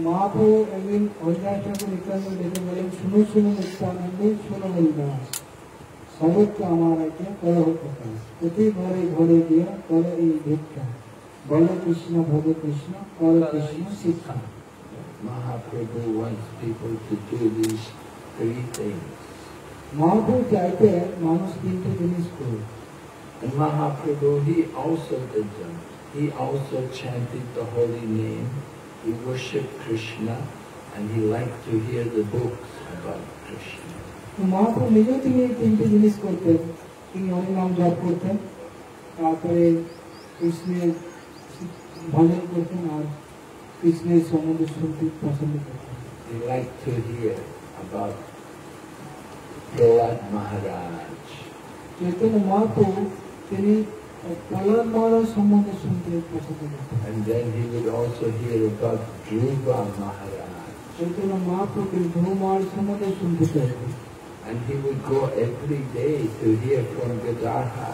B: Mahaprabhu একদিন হরিদাস ঠাকুর নিত্যানন্দ ডেকে বলেন, শুনো শুনো নিত্যানন্দ, শুনো হরিদাস, সর্বত্র আমার আজ্ঞা কর প্রকাশ, প্রতি ঘরে ঘরে দিয়া কর এই ভিক্ষা, বল কৃষ্ণ ভজ কৃষ্ণ, কর কৃষ্ণ শিক্ষা।
A: Mahaprabhu wants people to do these three things.
B: Mahaprabhu চাইতেন মানুষ তিনটে জিনিস করুক।
A: And Mahaprabhu, he also did them. He also chanted the holy name. He worshipped Krishna, and he liked to hear the books about Krishna.
B: Mahaprabhu নিজেও তিনি এই তিনটে জিনিস করতেন। তিনি হরিনাম জপ করতেন, তারপরে কৃষ্ণের ভজন করতেন আর কৃষ্ণের সম্বন্ধে শুনতে পছন্দ করতেন।
A: He liked to hear about Prahlad Maharaj.
B: Chaitanya Mahaprabhu তিনি প্রহ্লাদ মহারাজ সম্বন্ধে শুনতে পছন্দ করতেন।
A: And then he would also hear about Dhruva Maharaj.
B: Chaitanya Mahaprabhu তিনি ধ্রুব মহারাজ সম্বন্ধে শুনতে চাইতেন।
A: And he would go every day to hear from Gadarha,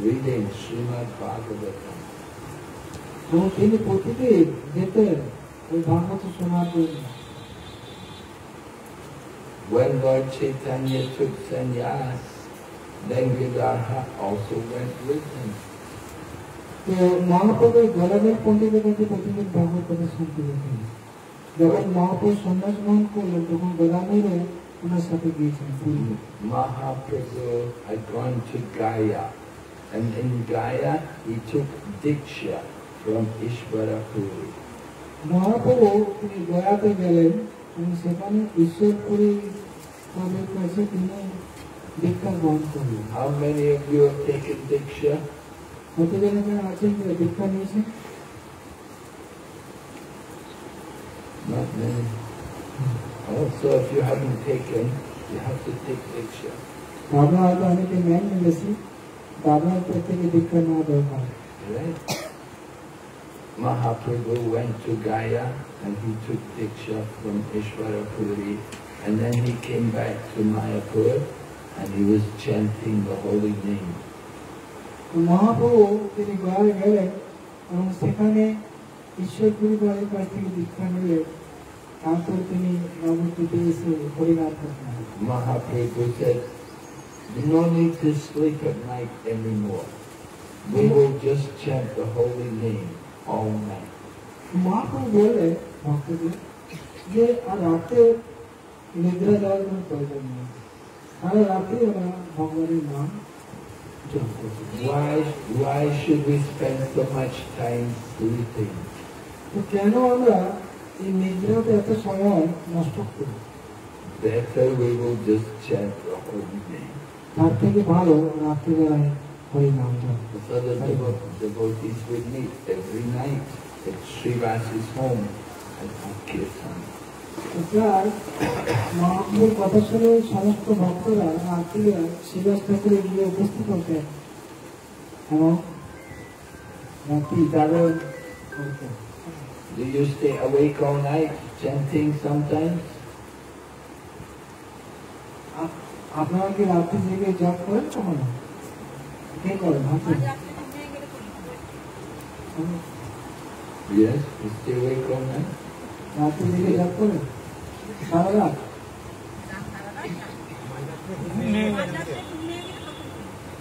A: reading Srimad Bhagavatam.
B: এবং তিনি প্রতিদিন যেতেন ওই ভাগবত শোনার জন্য।
A: When Lord Chaitanya took sannyas, then Gadarha also went with him.
B: তো মহাপ্রভু গদাধর পণ্ডিতের কাছে প্রতিদিন ভাগবত কথা শুনতে যেতেন। যখন মহাপ্রভু সন্ন্যাস গ্রহণ করলেন তখন গদাধরও ওনার সাথে গিয়েছিলেন Puri.
A: Mahaprabhu had gone to Gaya, and in Gaya he took Diksha from Ishvara Puri.
B: Mahaprabhu তিনি গয়াতে গেলেন এবং সেখানে ঈশ্বরপুরী কবির কাছে তিনি দীক্ষা গ্রহণ করলেন।
A: How many of you have taken Diksha?
B: কতজন এখানে আছেন যে দীক্ষা নিয়েছেন?
A: Not many. Also, if you haven't taken, you have to take Diksha.
B: আমরা হয়তো অনেকে জ্ঞান নিয়েছি, আপনার প্রত্যেকে দীক্ষা নেওয়া দরকার।
A: Right? Mahaprabhu went to Gaya and he took Diksha from Ishvara Puri And then he came back to Mayapur and he was chanting the holy name.
B: Mahaprabhu তিনি গয়ায় গেলেন এবং সেখানে ঈশ্বর পরিবারের কাছ থেকে দীক্ষা নিলে তারপর তিনি নবদ্বীপে এসে হরিনাম করলেন।
A: Mahaprabhu said, no need to sleep at night anymore. We will just chant the holy name all night.
B: Mahaprabhu বললেন ভক্তদের যে আর রাতে নিদ্রা যাওয়ার কোনো প্রয়োজন নেই, সারা রাতে ওরা ভগবানের নাম জপ করছে।
A: Why should we spend so much time sleeping?
B: তো কেন আমরা এই নিদ্রাতে এত সময় নষ্ট করি?
A: Better we will just chant the holy name.
B: তার থেকে ভালো রাত্রিবেলায় হরিনাম জপ।
A: So the devotees would meet every night at Srivas's home and have kirtan.
B: প্রায় মহাপ্রভুর কথা শুনে সমস্ত ভক্তরা রাত্রিবেলা শ্রীবাস ঠাকুরে গিয়ে উপস্থিত হতেন এবং রাত্রি জাগরণ করতেন।
A: Do you stay awake all night chanting sometimes?
B: আপনারা কি রাত্রি জেগে জপ করেন কখনো? কে করেন?
A: Yes, you stay awake all night.
B: রাত্রি জেগে জপ করেন সারা রাত?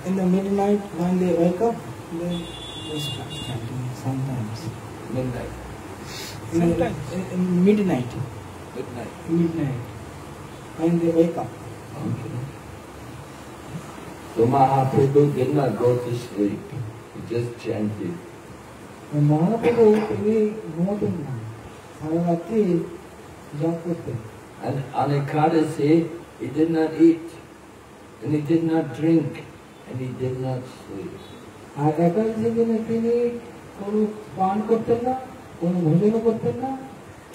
B: In the midnight when they wake up, they start chanting sometimes.
A: Midnight.
B: In midnight.
A: Midnight.
B: Midnight. When they wake up.
A: Okay. So Mahaprabhu did not go to sleep. He just chanted.
B: Mahaprabhu তিনি ঘুমোতেন না, সারা রাত্রি জপ করতেন।
A: And on Ekadasi, he did not eat, and he did not drink, and he did not sleep.
B: আর একাদশী দিনে তিনি কোনো পান করতেন না, কোনো ভোজনও করতেন না,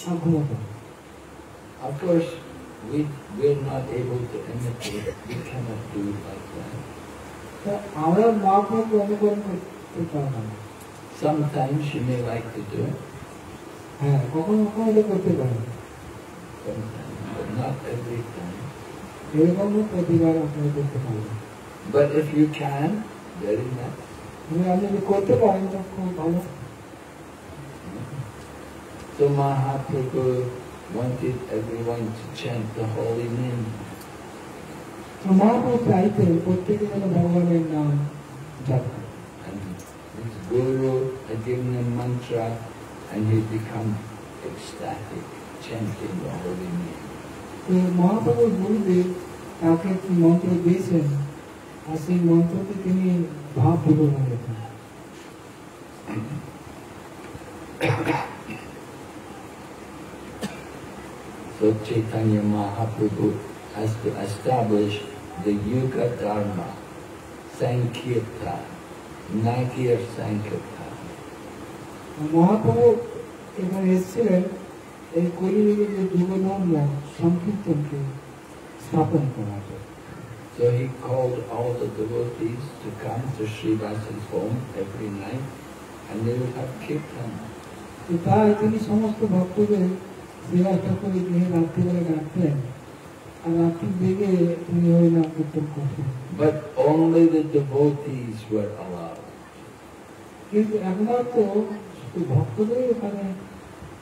B: আর ঘুমোতেন।
A: Of course, we're not able to imitate. We cannot do it like that.
B: তো আমরা মহাপ্রভুকে অনুকরণ করতে পারবো না।
A: Sometimes you may like to do it,
B: হ্যাঁ, কখনো কখনো এটা করতে পারেন,
A: sometimes, but not every time.
B: এরকমও প্রতিবার আপনারা করতে পারবেন।
A: But if you can, very nice.
B: আপনি যদি করতে পারেন তো খুব ভালো।
A: So Mahaprabhu wanted everyone to chant the holy name.
B: তো মহাপ্রভু চাইতেন প্রত্যেকে যেন ভগবানের নাম জপ করে।
A: And his guru had given him mantra, and he become ecstatic, chanting the holy name.
B: তো মহাপ্রভুর গুরুদেব তাকে একটি মন্ত্র দিয়েছেন, আর সেই মন্ত্রকে তিনি ভাব বিভোর হয়েছেন।
A: So Chaitanya Mahaprabhu has to establish the Yuga Dharma, Sankirtan, Nagir Sankirtan.
B: Mahaprabhu এখানে এসেছিলেন এই কলিযুগের যে যুগ ধর্ম সংকীর্তনকে স্থাপন করার জন্য।
A: So he called all the devotees to come to Srivasa's home every night, and they would have kirtan.
B: তো তাই তিনি সমস্ত ভক্তদের শ্রীবাস ঠাকুরের গৃহে রাত্রিবেলা ডাকতেন, আর রাত্রির দিকে তিনি হরিনাম কীর্তন করতেন।
A: But only the devotees were allowed.
B: কিন্তু একমাত্র শুধু ভক্তদের ওখানে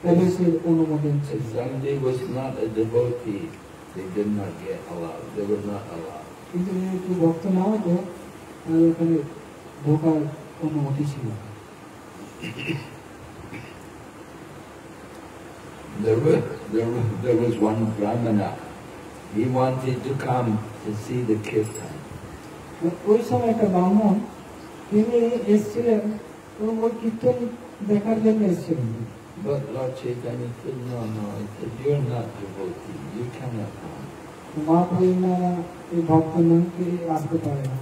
B: প্রবেশের অনুমোদন ছিল।
A: If somebody was not a devotee, they did not get allowed. They were not allowed.
B: কিন্তু যেহেতু ভক্ত না হতো তাহলে ওখানে ঢোকার অনুমতি ছিল না।
A: There was one Brahmana. He wanted to come to see the kirtan.
B: ওই সময় একটা ব্রাহ্মণ তিনি এসেছিলেন এবং ওই কীর্তন দেখার জন্য এসেছিলেন।
A: But Lord Chaitanya said, no, he said, you're not devotee. You cannot come.
B: Mahaprabhu এই ভক্ত নামকে আসতে পারে না।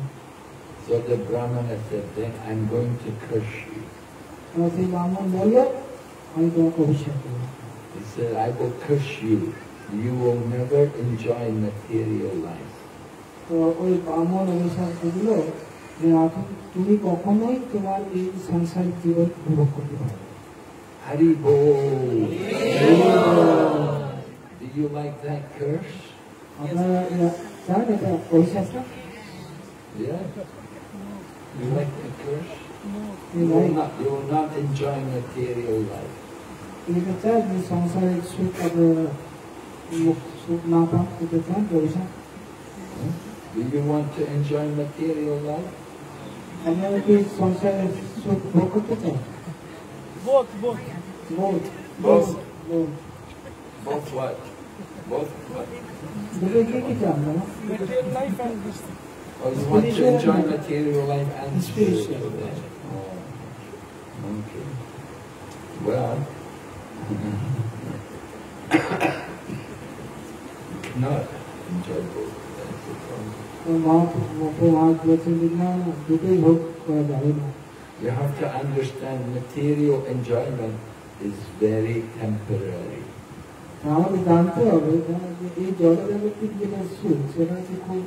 A: So the Brahmana said, then I'm going to curse you.
B: সেই ব্রাহ্মণ বলল, আমি তোমাকে অভিশাপ করব।
A: He said, I will curse you. You will never enjoy material life.
B: তো ওই ব্রাহ্মণ অভিশাপ দিল যে তুমি কখনোই তোমার এই সাংসারিক জীবন উপভোগ করতে পারবে।
A: Hari Bol. Do you like that curse?
B: আপনারা জানেন এটা অভিশাস্ত্র?
A: Yeah. You like the curse?
B: You like?
A: You will not enjoy material life.
B: এটা চান যে সংসারের সুখ আপনারা সুখ না পান, এটা চান অভিশাপ?
A: Do you want to enjoy material life?
B: আপনারা কি সংসারের সুখ ভোগ করতে চান?
C: Both.
B: Both.
A: Both.
B: Both.
A: Both what? Both what?
B: দুটো কি চান না?
C: Material life and this.
A: Oh, you want to
B: Spiritual
A: enjoy
B: and
A: material life and
B: spiritual.
A: spiritual life. Oh, okay. Well, not enjoy both. That's the problem.
B: Mahaprabhu বলছেন যে না দুটোই ভোগ করা যাবে না।
A: You have to understand material enjoyment is very temporary.
B: আমাদের জানতে হবে যে এই জড়জাগতিক যেটা সুখ সেটা হচ্ছে খুব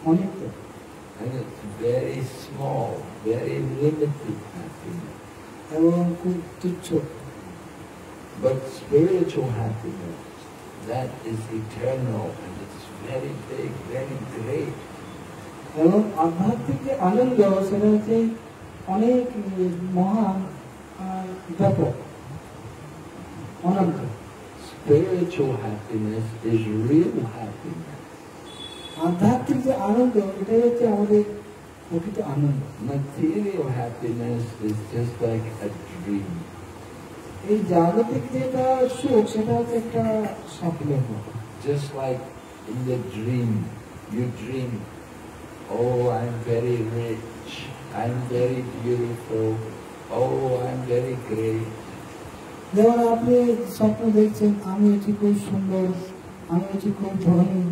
B: অনিত্য
A: And it's very small, very limited happiness.
B: এবং খুব তুচ্ছ।
A: But spiritual happiness, that is eternal and it's very big, very great.
B: এবং আধ্যাত্মিক যে আনন্দ সেটা হচ্ছে অনেক মহান আর ব্যাপক অনন্ত।
A: Spiritual happiness is real happiness.
B: আধ্যাত্মিক যে আনন্দ এটাই হচ্ছে আমাদের প্রকৃত আনন্দ।
A: Material happiness is just like a dream.
B: এই জাগতিক যেটা সুখ সেটা হচ্ছে একটা স্বপ্নের মতো।
A: Just like in the dream, you dream, oh, I'm very rich, I'm very beautiful, oh, I'm very great.
B: যেমন আপনি স্বপ্ন দেখছেন আমি হচ্ছি খুব সুন্দর, আমি হচ্ছি খুব ধনী,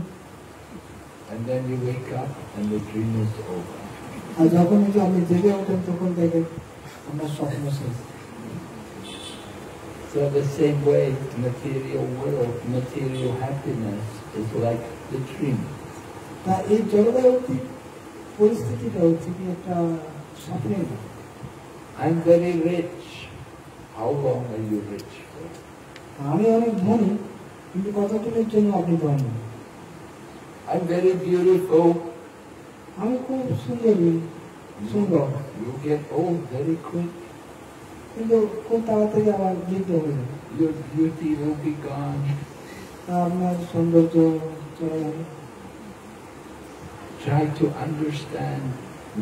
A: And then you wake up and the dream is over.
B: আর যখন হচ্ছে আপনি জেগে ওঠেন তখন দেখেন আমার স্বপ্ন শেষ।
A: So the same way, material world, material happiness is like the dream.
B: তা এই জলবায়ু পরিস্থিতিটা হচ্ছে কি একটা স্বপ্নের মতো।
A: I'm very rich. How long are you rich for?
B: আমি অনেক ধনী কিন্তু কতদিনের জন্য আপনি ধনী?
A: I'm very beautiful.
B: আমি খুব সুন্দরী সুন্দর
A: You get old very quick.
B: কিন্তু খুব তাড়াতাড়ি আমার বৃদ্ধ হয়ে যাবে,
A: Your beauty will be gone.
B: আপনার সৌন্দর্য চলে যাবে।
A: Try to understand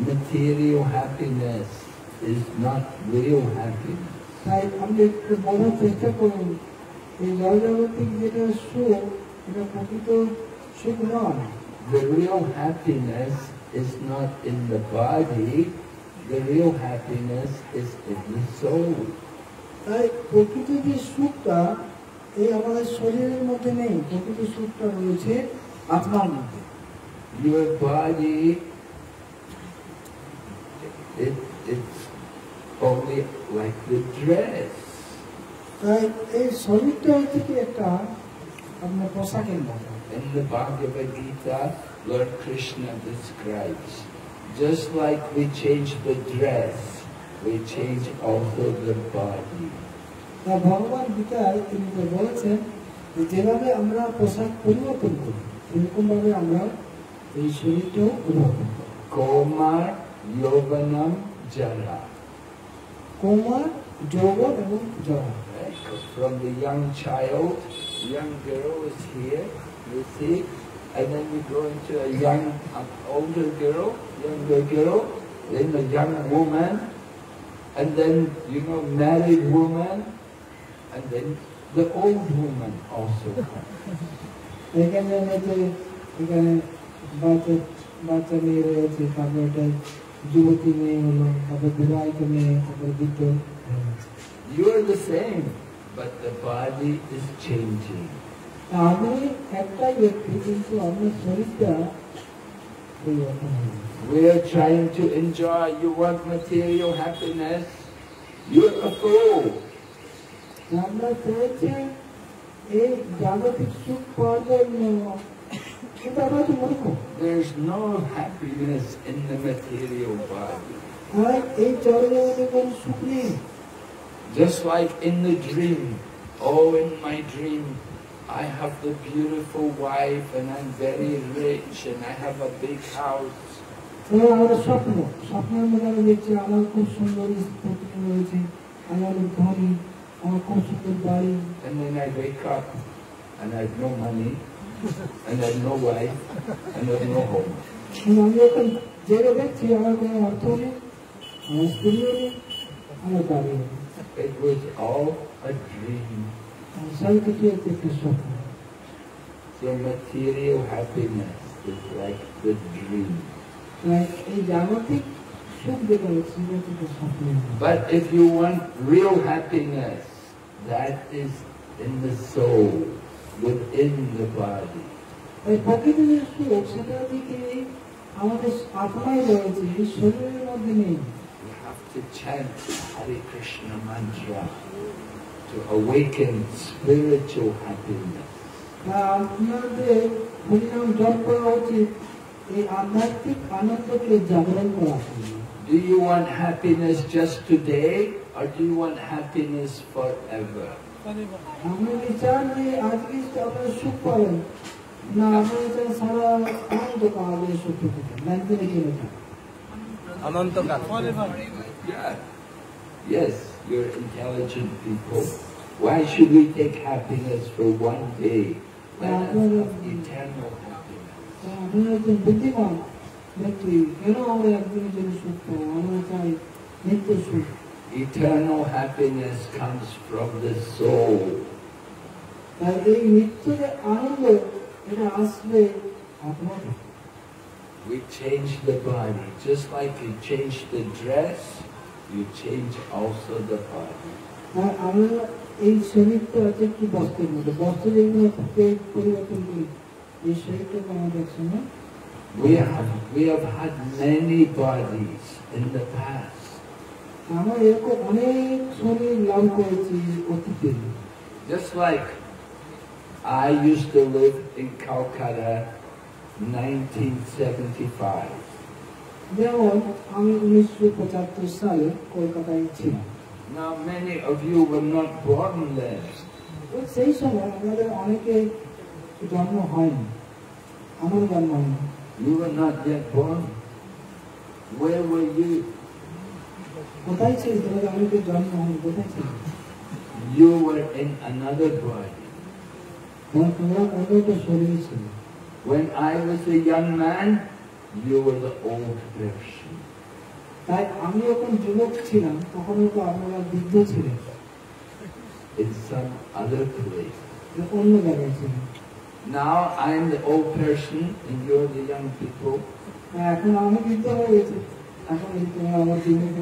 A: material happiness is not real happiness.
B: তাই আপনি একটু বোঝার চেষ্টা করুন এই জলজাগতিক যেটা সুখ এটা প্রকৃত সুখ নয়।
A: The real happiness is not in the body, the real happiness is in the soul.
B: তাই প্রকৃত যে সুখটা এই আমাদের শরীরের মধ্যে নেই, প্রকৃত সুখটা রয়েছে আত্মার মধ্যে।
A: Your body, it's only like the dress.
B: তাই এই শরীরটা হচ্ছে কি একটা আপনার পোশাকের মতো।
A: In the Bhagavad Gita, Lord Krishna describes, just like we change the dress, we change also the body.
B: তা ভগবান গীতায় তিনি বলেছেন যে যেভাবে আমরা পোশাক পরিবর্তন করি সেরকম ভাবে আমরা এই শরীরটাও পরিবর্তন করি।
A: Komar Yovanam Jara.
B: কৌমার, যৌবন এবং জরা।
A: Right? From the young child, young girl is here, you see, and then you go into a young, older girl, younger girl, then a young woman, and then, married woman, and then the old woman also comes.
B: এখানে বাচ্চা মেয়ে রয়েছে, তারপর একটা যুবতী মেয়ে হলো, তারপর বিবাহিত মেয়ে, তারপর বৃদ্ধ।
A: You are the same, but the body is changing.
B: আমি একটাই ব্যক্তি কিন্তু আমার শরীরটা পরিবর্তন হয়ে গেছে।
A: We are trying to enjoy, you want material happiness, you're a fool.
B: আমরা চেয়েছি এই জাগতিক সুখ পাওয়ার জন্য, কিন্তু আমরা তো মূর্খ।
A: There's no happiness in the material body.
B: আর এই জগতে কোনো সুখ নেই।
A: Just like in the dream, oh, in my dream, I have the beautiful wife and I'm very rich and I have a big house.
B: আমাদের স্বপ্নের মধ্যে আমি দেখছি আমার খুব সুন্দর স্ত্রী রয়েছে, আমি অনেক ধনী, আমার খুব সুন্দর বাড়ি।
A: And then I wake up and I have no money and I have no wife and I have no home.
B: আমি এখন জেগে দেখছি আমার কোনো অর্থ নেই, আমার স্ত্রীও নেই, আমার বাড়িও নেই।
A: It was all a dream.
B: সব কিছু একটা স্বপ্ন।
A: So material happiness is like the dream.
B: এই জাগতিক সুখ যেটা হচ্ছে সেটা একটা স্বপ্ন।
A: But if you want real happiness, that is in the soul, within the body.
B: এই প্রকৃত যে সুখ সেটা দিকে আমাদের আত্মায় রয়েছে, এই শরীরের মধ্যে নেই।
A: You have to chant Hare Krishna mantra to awaken spiritual happiness.
B: আপনাদের হরিনাম জপ করা উচিত এই আধ্যাত্মিক আনন্দকে জাগরণ করা।
A: Do you want happiness just today or do you want happiness forever?
B: আপনি কি চান যে আজকে আপনারা সুখ পাবেন, না আপনারা চান সারা আনন্দ পাবেন সুখ থেকে? লেনদেনে কি লেখা?
D: অনন্তকাল।
A: Yeah. Yes, you're intelligent people. Why should we take happiness for one day? Let us have eternal happiness.
B: আপনারা একজন বুদ্ধিমান ব্যক্তি, কেন আমরা একদিনের জন্য সুখ পাবো? আমরা চাই নিত্য সুখ।
A: Eternal happiness comes from the soul.
B: তাই এই নিত্য যে আনন্দ এটা আসবে আত্মা থেকে।
A: We change the body. Just like you change the dress, you change also the body.
B: আর আমরা এই শরীরটা আছে কি বস্ত্রের মধ্যে, বস্ত্র যেগুলো পরিবর্তন করি, এই শরীরটাকে আমাদের একসঙ্গে।
A: We have had many bodies in the past.
B: আমরা এরকম অনেক শরীর লাভ করেছি অতীতে।
A: Just like I used to live in Calcutta 1975.
B: যেমন আমি 1975 সালে কলকাতায় ছিলাম।
A: Now many of you were not born then.
B: সেই সময় আমাদের অনেকে জন্ম হয়নি, আমার জন্ম হয়নি।
A: You were not yet born. Where were you?
B: কোথায় ছিল তোমাদের? অনেকে জন্ম হয়নি, কোথায় ছিল?
A: You were in another body.
B: তোমরা অন্য একটা শরীর ছিল।
A: When I was a young man, you were the old person.
B: তাই আমি যখন যুবক ছিলাম তখন তো আপনারা বৃদ্ধ ছিলেন
A: In some other place.
B: অন্য জায়গায় ছিলেন।
A: Now I am the old person and you're the young people.
B: এখন আমি বৃদ্ধ হয়ে গেছি, এখন তোমরা আমার যুবক।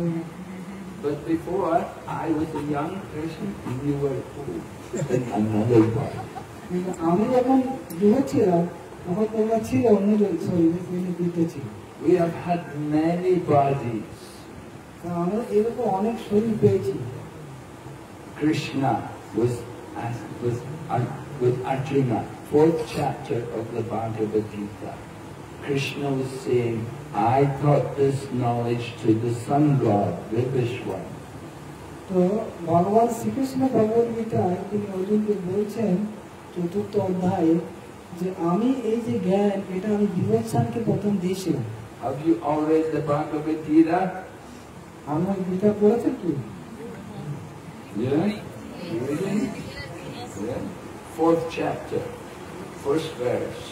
A: But before I was a young person and you were old in another body.
B: কিন্তু আমি যখন যুবক ছিলাম তখন তোমরা ছিল অন্য শরীরে, বৃদ্ধ ছিল।
A: We have had many bodies.
B: আমরা এরকম অনেক শরীর পেয়েছি।
A: Krishna was with Arjuna, 4th chapter of the Bhagavad Gita. Krishna was saying, I taught this knowledge to the sun god, Vibhishwan.
B: তো ভগবান শ্রীকৃষ্ণ ভগবদ গীতায় তিনি অর্জুনকে বলছেন 4th অধ্যায়ে যে আমি এই যে জ্ঞান এটা আমি বিভৎসানকে প্রথম দিয়েছিলাম।
A: Have you all read the Bhagavad Gita?
B: আমার গীতা পড়েছেন কি?
A: Yeah? Reading? Yeah. 4th chapter, 1st verse.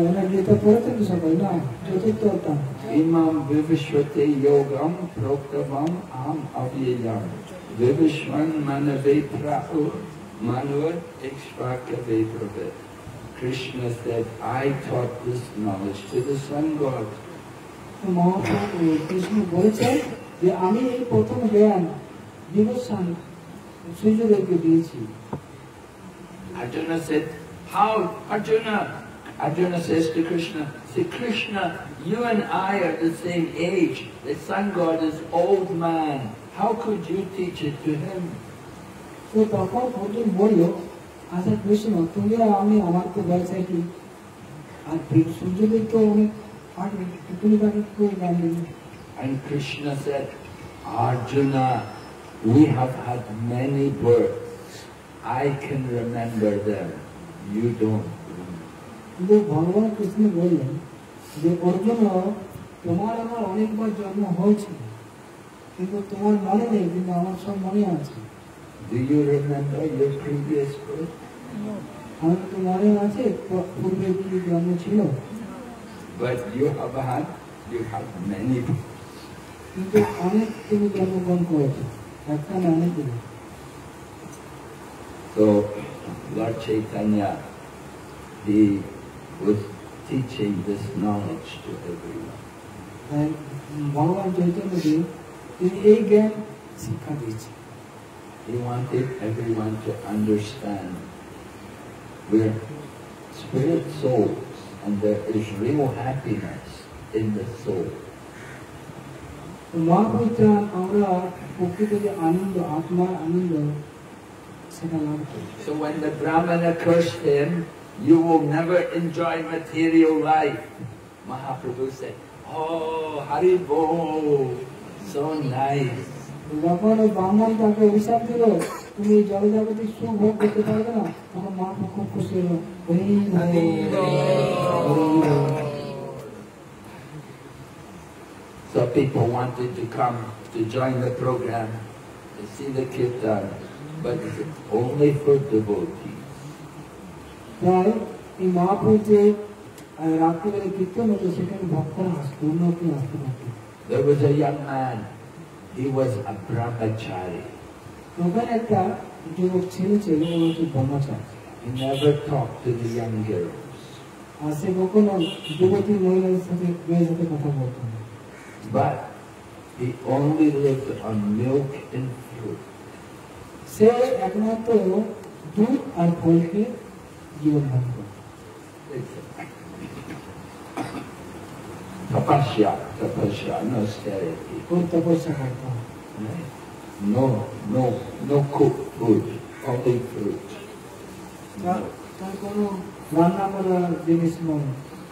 B: ওনার গীতা পড়েছেন কি সবাই? না, 4th অধ্যায়।
A: Imam Vivishvate yogam proktavam am avyayam Vivishwan manave pra'u manur ekshvakave pravet. Krishna said, I taught this knowledge to the sun god.
B: Mahaprabhu Krishna বলেছেন যে আমি এই প্রথম জ্ঞান বিভৎসান সূর্যদেবকে দিয়েছি।
A: Arjuna said, how? Arjuna says to Krishna, say, Krishna, you and I are the same age. The sun god is old man. How could you teach it to him?
B: তো তখন অর্জুন বলল, আচ্ছা কৃষ্ণ, তুমি আর আমি আমার তো বয়স একই, আর সূর্যদেব তো অনেক আগে, তুমি তাকে কেউ জানবে।
A: And Krishna said, Arjuna, we have had many births. I can remember them. you don't.
B: কিন্তু ভগবান কৃষ্ণ বললেন যে অর্জুন, তোমার আমার অনেকবার জন্ম হয়েছিল, কিন্তু তোমার মনে নেই, কিন্তু আমার সব মনে আছে।
A: Do you remember your previous birth?
B: আমার তো মনে আছে পূর্বে কি জন্ম ছিল।
A: But you have many.
B: কিন্তু অনেক তুমি জন্মগ্রহণ করেছো, একটা না অনেকগুলো।
A: So Lord Chaitanya, he was teaching this knowledge to everyone.
B: তাই ভগবান চৈতন্যদেব তিনি এই জ্ঞান শিক্ষা দিয়েছেন।
A: He wanted everyone to understand we're spirit souls and there is real happiness in the soul.
B: Mahaprabhu চান আমরা প্রকৃত যে আনন্দ, আত্মার আনন্দ, সেটা লাভ করি।
A: So when the Brahmana cursed him, you will never enjoy material life. Mahaprabhu said, oh, Hari Bol, so nice.
B: যখন ওই ব্রাহ্মণ তাকে অভিশাপ দিল, তুমি জগজাগতিক সুখ ভোগ করতে পারবে না, তখন মহাপ্রভু খুব খুশি হলো।
A: So people wanted to come to join the program, to see the kirtan, but it's only for devotees.
B: তাই এই মহাপ্রভু যে রাত্রিবেলা কীর্তন হতো, সেখানে ভক্তরা আসতো, অন্য কেউ আসতে পারত।
A: There was a young man, he was a brahmachari.
B: ওখানে একটা যুবক ছেলে ছিল, ও হচ্ছে ব্রহ্মচারী।
A: He never talked to the young girls.
B: আর সে কখনো যুবতী মহিলাদের সাথে মেয়ের সাথে কথা বলতো না।
A: But he only lived on milk and fruit.
B: সে একমাত্র দুধ আর ফলকে জীবন ধারণ করে।
A: Tapasya, no austerity.
B: ওর তপস্যা করতে হয়।
A: No cooked food, only fruit.
B: তার কোনো রান্না করা জিনিস নয়,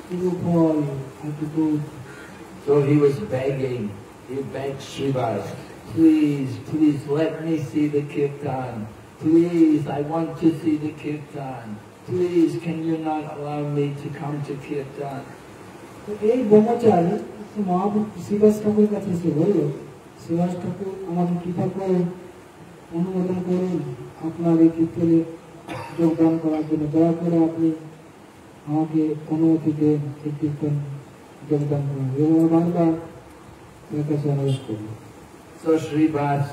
B: শুধু ফল আর দুধ।
A: So he was begging, he begged Srivas, please let me see the kirtan. Please, I want to see the kirtan. Please, can you not allow me to come to kirtan?
B: তো এই ব্রহ্মচারী মহাপ্রভু শ্রীবাস ঠাকুরের কাছে এসে বলল, শ্রীবাস ঠাকুর আমাকে কৃপা করুন, অনুমোদন করুন আপনার এই কীর্তনে যোগদান করার জন্য, দয়া করে আপনি আমাকে অনুমতি দেন এই কীর্তন যোগদান করার। এবং বারবার তার কাছে অনুরোধ করল।
A: So Srivas,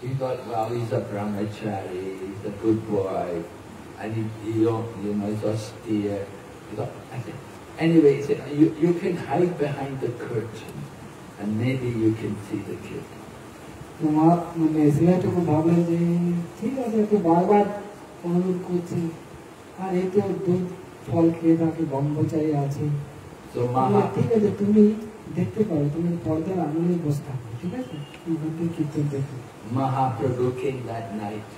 A: he thought, well, he's a brahmachari, he's a good boy, and he's austere. He thought, anyway, he said, you can hide behind the curtain, and maybe you can see the kirtan.
B: শ্রীবাসঠাকুর ভাবলেন যে ঠিক আছে, একটু বারবার অনুরোধ করছি, আর এই তো দুধ ফল খেয়ে থাকে, ব্রহ্মচারী আছে,
A: So
B: ঠিক আছে তুমি দেখতে পারো, তুমি পর্দার আঙুলে বসে থাকো, ঠিক আছে, কীর্তন দেখো।
A: Mahaprabhu came that night,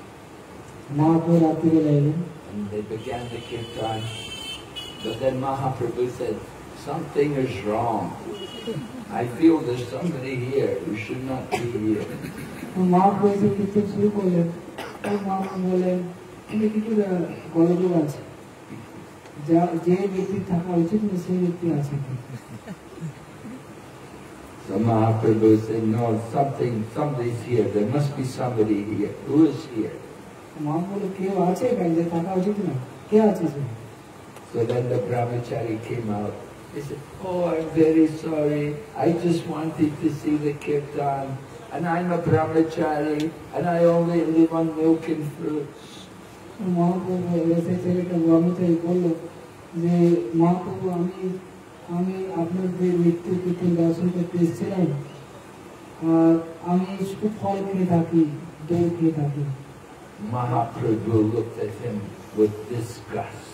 B: Mahaprabhu রাত্রিবেলা এলেন,
A: and they began the kirtan. But then Mahaprabhu said, something is wrong. I feel there's somebody here who should not be here.
B: Mahaprabhu কীর্তন শুরু করলেন। মহাপ্রভু বললেন, তুমি কিছু গলযোগ আছে, যে ব্যক্তি থাকা উচিত না সেই ব্যক্তি আছে।
A: So Mahaprabhu said, no, somebody's here. There must be somebody here. Who is here?
B: Mahaprabhu কেউ আছে এখানে যে থাকা উচিত না, কে আছে সে?
A: So then the brahmachari came out. He said, oh, I'm very sorry. I just wanted to see the kirtan. And I'm a brahmachari. And I only live on milk and fruits.
B: Mahaprabhu এসে ছেলেটা ব্রহ্মচারী বলল যে মহাপ্রভু আমি আপনার যে মৃত্যু কীর্তন দর্শন করতে এসেছিলাম, আর আমি শুধু ফল খেয়ে থাকি, দই খেয়ে থাকি।
A: Mahaprabhu looked at him with disgust.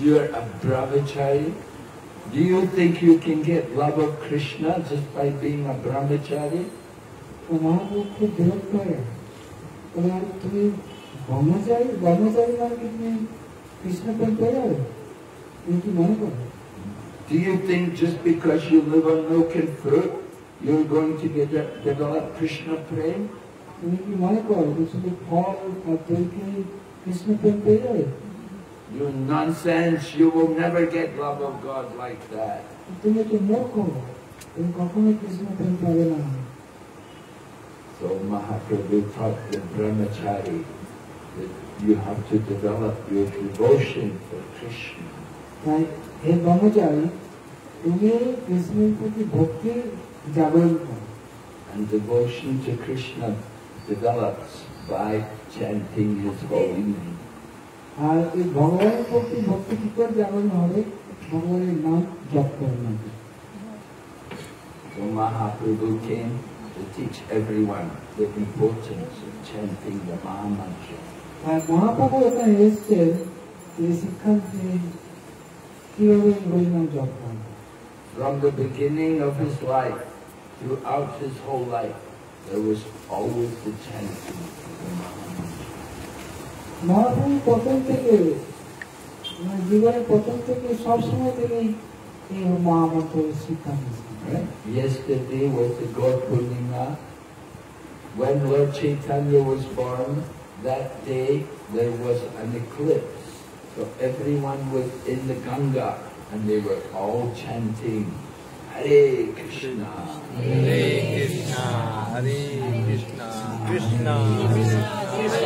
A: You're a brahmachari? Do you think you can get love of Krishna just by being a brahmachari?
B: তো মহাপ্রভু খুব বিরক্ত হয়ে, তুমি ব্রহ্মচারী মানে কি তুমি কৃষ্ণ প্রেম পেয়ে যাবে? তুমি কি মনে করো?
A: Do you think just because you live on milk and fruit, you're going to develop Krishna prem?
B: তুমি কি মনে করো যে শুধু ফল আর দই খেয়ে কৃষ্ণ প্রেম পেয়ে যাবে?
A: You nonsense, you will never get love of God like that.
B: তুমি তো মূর্খ, তুমি কখনোই কৃষ্ণ প্রেম পাবে না।
A: So Mahaprabhu taught the brahmachari that you have to develop your devotion for Krishna.
B: তাই হে ব্রহ্মচারী, তুমি কৃষ্ণের প্রতি ভক্তি জাগরণ করো।
A: And devotion to Krishna develops by chanting his holy name.
B: আর এই ভগবানের প্রতি ভক্তি কি করে জাগরণ হবে? ভগবানের নাম জপ করবেন।
A: So Mahaprabhu came to teach everyone the importance of chanting the Mahamantra.
B: আর মহাপ্রভু এখানে এসছেন এই শিক্ষা দিয়ে কিভাবে হরিনাম জপ করবেন।
A: From the beginning of his life, throughout his whole life, there was always the chanting of the Mahamantra.
B: Mahaprabhu প্রথম থেকে জীবনের প্রথম থেকে সবসময় থেকেই এই মহামন্ত্রের শিক্ষা দিয়েছেন।
A: Right? Yesterday was the Gaur Purnima. When Lord Chaitanya was born, that day there was an eclipse. So everyone was in the Ganga and they were all chanting Hare Krishna.
D: Hare Krishna, Hare Krishna, Krishna Krishna,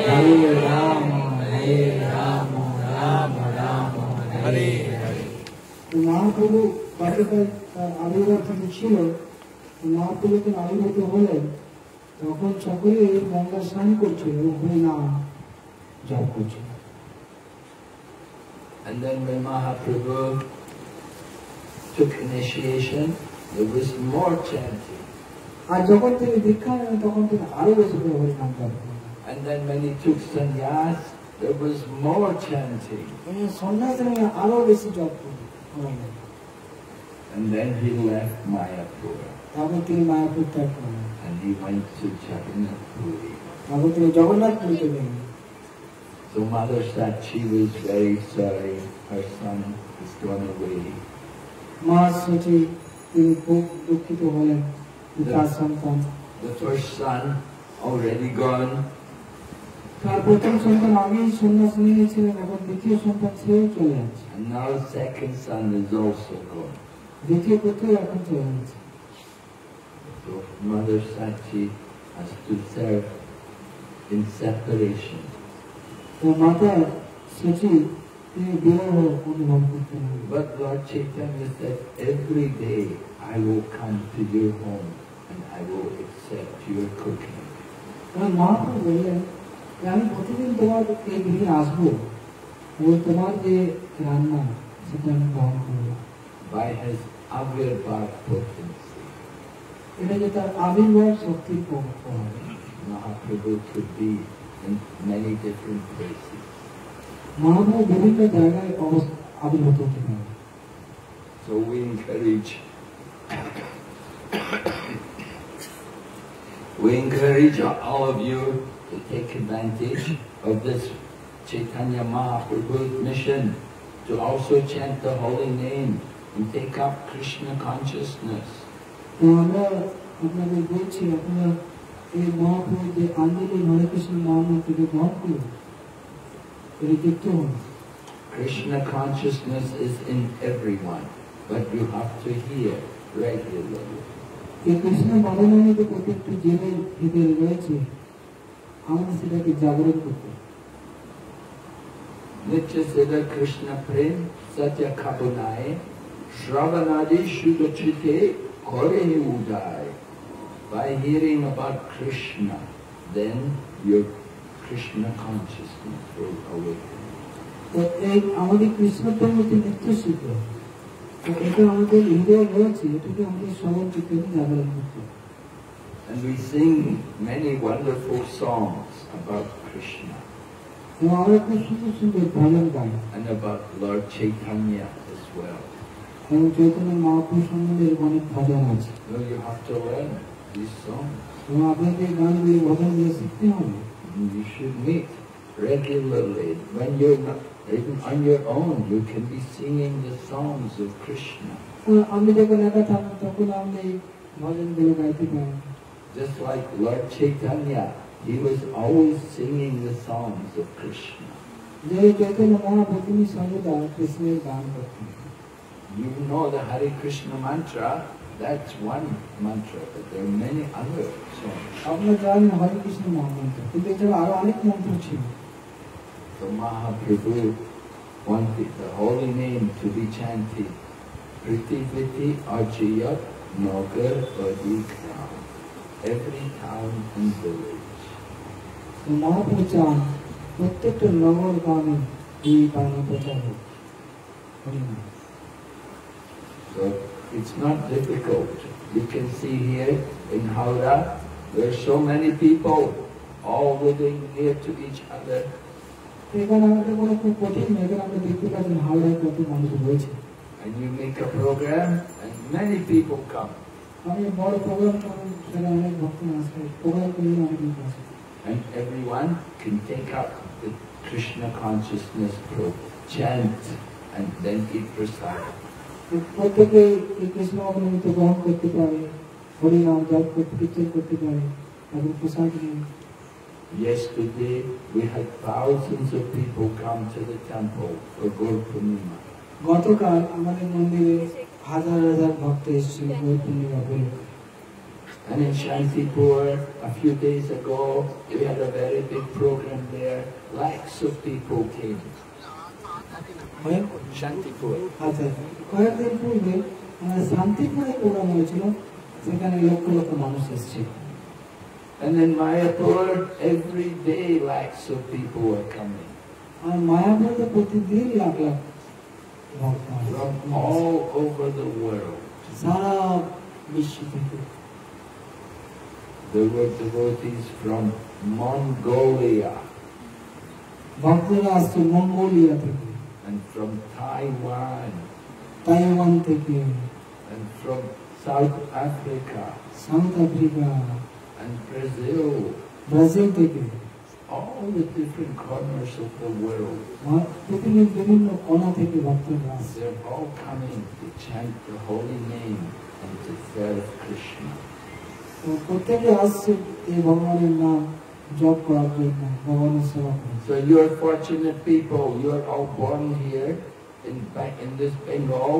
B: Hare Ram Hare Ram Ram Ram
D: Hare Hare.
B: Mahaprabhu বাটিকায় আবির্ভাব যখন ছিল, মহাপ্রভু যখন আবির্ভূত হলেন তখন সকলে গঙ্গা স্নান করছিল, হরি নাম জপ করছিল।
A: And then when Mahaprabhu took initiation, there was more chanting.
B: আর যখন তিনি দীক্ষা নেন তখন তিনি আরো বেশি করে হরি নাম জপ করলেন।
A: And then when he took sannyas, there was more chanting.
B: তিনি সন্ন্যাস নিয়ে আরো বেশি জপ করলেন।
A: And then he left Mayapur
B: তারপর তিনি মায়াপুর ত্যাগ করলেন,
A: and he went to Jagannath Puri.
B: তারপর তিনি জগন্নাথপুরীতে গেলেন।
A: So Mother Sachi was very sorry her son was gone away.
B: মা সচি তিনি খুব দুঃখিত হলেন তার সন্তান,
A: The first son already gone,
B: তার প্রথম সন্তান আগেই সন্ন্যাস নিয়েছিলেন, এখন দ্বিতীয় সন্তান সেও চলে যাচ্ছে,
A: and now the second son is also gone.
B: দ্বিতীয় পুত্র এখন চলে যাচ্ছে।
A: So Mother Sachi has to serve in separation.
B: তো মাতা সচি তিনি বিরহ অনুভব করতে লাগলেন।
A: But Lord Chaitanya said, every day I will come to your home and I will accept your cooking.
B: Mahaprabhu বললেন যে আমি প্রতিদিন তোমার এই গৃহে আসবো এবং তোমার যে রান্না সেটা আমি গ্রহণ করবো।
A: By his avirbhav potency,
B: এটা যে তার আবির্ভাব শক্তির প্রভাব।
A: Mahaprabhu could be in many different places.
B: Mahaprabhu বিভিন্ন জায়গায় আবির্ভূত হতে পারে।
A: So we encourage all of you to take advantage of this Chaitanya Mahaprabhu's mission to also chant the holy name and take up Krishna consciousness.
B: তো আমরা আপনাদের বলছি, আপনারা এই মহাপ্রভু যে আন্দোলন হরে কৃষ্ণ মহামন্ত্রকে গ্রহণ করুন, এটি যুক্ত হন।
A: Krishna consciousness is in everyone, but you have to hear regularly.
B: এই কৃষ্ণ মনোনয়নিত প্রত্যেকটি জীবের ভিতরে রয়েছে, আমাদের সেটাকে জাগরণ করতে।
A: Nitya Siddha Krishna Prem Satya Kabunai Shravanadi Shudachite Kore Udai. By hearing about Krishna, then your Krishna consciousness will awaken.
B: তো এই আমাদের কৃষ্ণ প্রেম হচ্ছে নিত্য সিদ্ধ, তো এটা আমাদের হৃদয় রয়েছে, এটাকে আমাদের সবার ভিতরে জাগরণ করতে।
A: And we sing many wonderful songs about Krishna
B: এবং আমরা খুব সুন্দর সুন্দর ভজন গাই
A: and about Lord Chaitanya as well.
B: এবং চৈতন্য মহাপ্রভু সম্বন্ধে অনেক ভজন আছে।
A: So you have to learn these songs.
B: এবং আপনাদের গানগুলি ভজনগুলো শিখতে হবে।
A: And you should meet regularly. When you're not even on your own, you can be singing the songs of Krishna.
B: আমি যখন একা থাকবো তখন আমি এই ভজনগুলো গাইতে পারি।
A: Just like Lord Chaitanya, he was always singing the songs of Krishna.
B: যে চৈতন্য মহাপ্রভু তিনি সর্বদা কৃষ্ণের গান করতেন।
A: You know the Hare Krishna mantra, that's one mantra, but there are many other songs.
B: আপনারা জানেন হরে কৃষ্ণ মহামন্ত্র, কিন্তু এছাড়া আরো অনেক মন্ত্র ছিল।
A: So Mahaprabhu wanted the holy name to be chanted. Prithiviti Archayat Nagar Adi Gram. Every town and village.
B: তো মহাপ্রভু চান প্রত্যেকটা নগর গ্রামে এই বাণী প্রচার হোক, হরিনাম।
A: So it's not difficult. You can see here in Howrah, there are so many people all living near to each other.
B: এখানে আমাদের কোনো খুব কঠিন নয়, এখানে আমরা দেখতে পাচ্ছেন হাওড়ায় কত মানুষ রয়েছে।
A: And you make a program and many people come.
B: আমি বড় প্রোগ্রাম করি, সেটা অনেক ভক্ত আসে, প্রোগ্রাম করলে অনেক লোক আসে।
A: And everyone can take up the Krishna consciousness chant and then eat prasad.
B: প্রত্যেকে এই কৃষ্ণ অবনমিত গ্রহণ করতে পারে, হরিনাম জপ করতে কীর্তন করতে পারে, এবং প্রসাদ নিয়ে।
A: Yesterday we had thousands of people come to the temple for Gaur Purnima.
B: গতকাল আমাদের মন্দিরে হাজার হাজার ভক্ত এসেছিল গৌর পূর্ণিমা উপলক্ষে।
A: And in Shantipur, a few days ago, we had a very big program there. Lakhs of people came. Shantipur.
B: আচ্ছা, কয়েকদিন পূর্বে শান্তিপুরে প্রোগ্রাম হয়েছিল, সেখানে লক্ষ লক্ষ মানুষ এসেছিল।
A: And in Mayapur, every day lakhs of people were coming.
B: আর মায়াপুরে প্রতিদিন লাখ লাখ ভক্ত
A: From all over the world.
B: সারা বিশ্ব থেকে।
A: There were devotees from Mongolia
B: ভক্তরা আসছে মঙ্গোলিয়া থেকে,
A: and from Taiwan
B: তাইওয়ান থেকে,
A: and from South Africa
B: south Africa,
A: and Brazil,
B: Brazil থেকে,
A: all the different corners of the world.
B: পৃথিবীর বিভিন্ন কোণা থেকে ভক্তরা আসছে।
A: They're all coming to chant the holy name and to serve Krishna.
B: তো প্রত্যেকে আসছে এই ভগবানের নাম জপ করার জন্য, ভগবানের সেবা করার জন্য।
A: So you're fortunate people. You're all born here in this Bengal.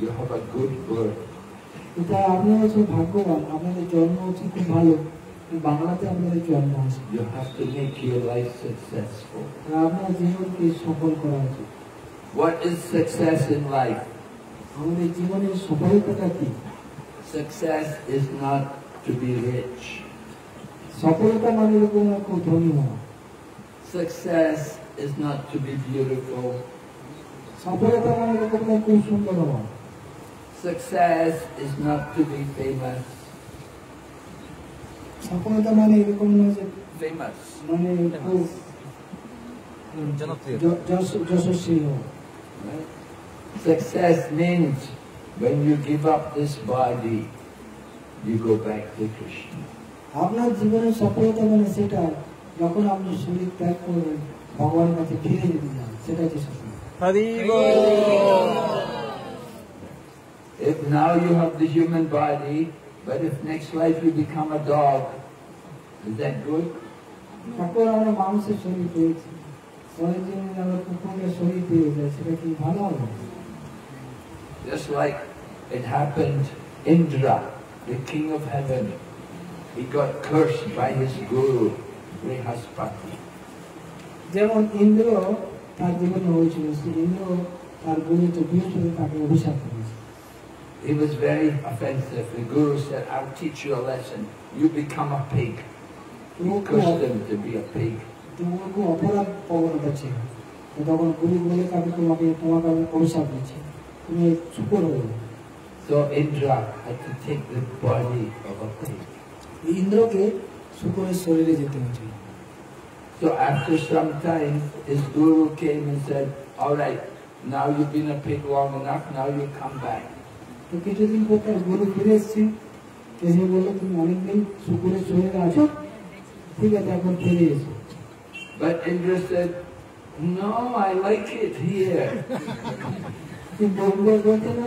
A: You have a good birth.
B: এটা আপনারা হচ্ছে ভাগ্যবান, আপনাদের জন্ম হচ্ছে খুব ভালো, বাংলাতে আপনাদের জন্ম আছে।
A: You have to make your life successful.
B: আপনার জীবনকে সফল করা উচিত।
A: What is success in life?
B: আমাদের জীবনের সফলতাটা কি?
A: Success is not to be rich.
B: সফলতা মানে এরকম খুব ধনী হওয়া।
A: Success is not to be beautiful.
B: সফলতা মানে এরকম খুব সুন্দর হওয়া।
A: Success is not to be famous.
B: সফলতা মানে এরকম নয় যে
A: Famous.
B: মানে খুব যশস্বী হওয়া।
A: Right? Success means when you give up this body, you go back to Krishna.
B: আপনার জীবনের সফলতা মানে সেটা যখন আপনি শরীর ত্যাগ করবেন, ভগবানের কাছে ফিরে যেতে চান, সেটা হচ্ছে সফলতা।
D: হরি বল।
A: If now you have the human body, but if next life you become a dog, is that good?
B: এখন আমরা মানুষের শরীর পেয়েছি, পরের জীবনে আমরা কুকুরের শরীর পেয়ে যাই, সেটা কি ভালো হবে?
A: Just like it happened, Indra, the king of heaven, he got cursed by his guru, Brihaspati.
B: যেমন ইন্দ্র তার জীবনে হয়েছিল, ইন্দ্র তার গুরু বৃহস্পতি তাকে অভিশাপ করেছে।
A: He was very offensive. The guru said, I'll teach you a lesson. You become a pig. He cursed him to be a pig.
B: খুব অপরাধ প্রবণতা ছিল, তখন গুরু বলে তোমাকে আমি অভিশাপ দিচ্ছি, তুমি শুকর হয়ে যাবে।
A: So Indra had to take the body of a pig.
B: ইন্দ্রকে শুকরের শরীরে যেতে হয়েছিল।
A: So after some time, his guru came and said, all right, now you've been a pig long enough, now you come back.
B: তো কিছুদিন পর তার গুরু ফিরে এসছে, এসে বললো তুমি অনেকদিন শুকরের শরীরে আছো, ঠিক আছে এখন ফিরে এসো।
A: But Indra said, no, I like it here.
B: কিন্তু বলতে না,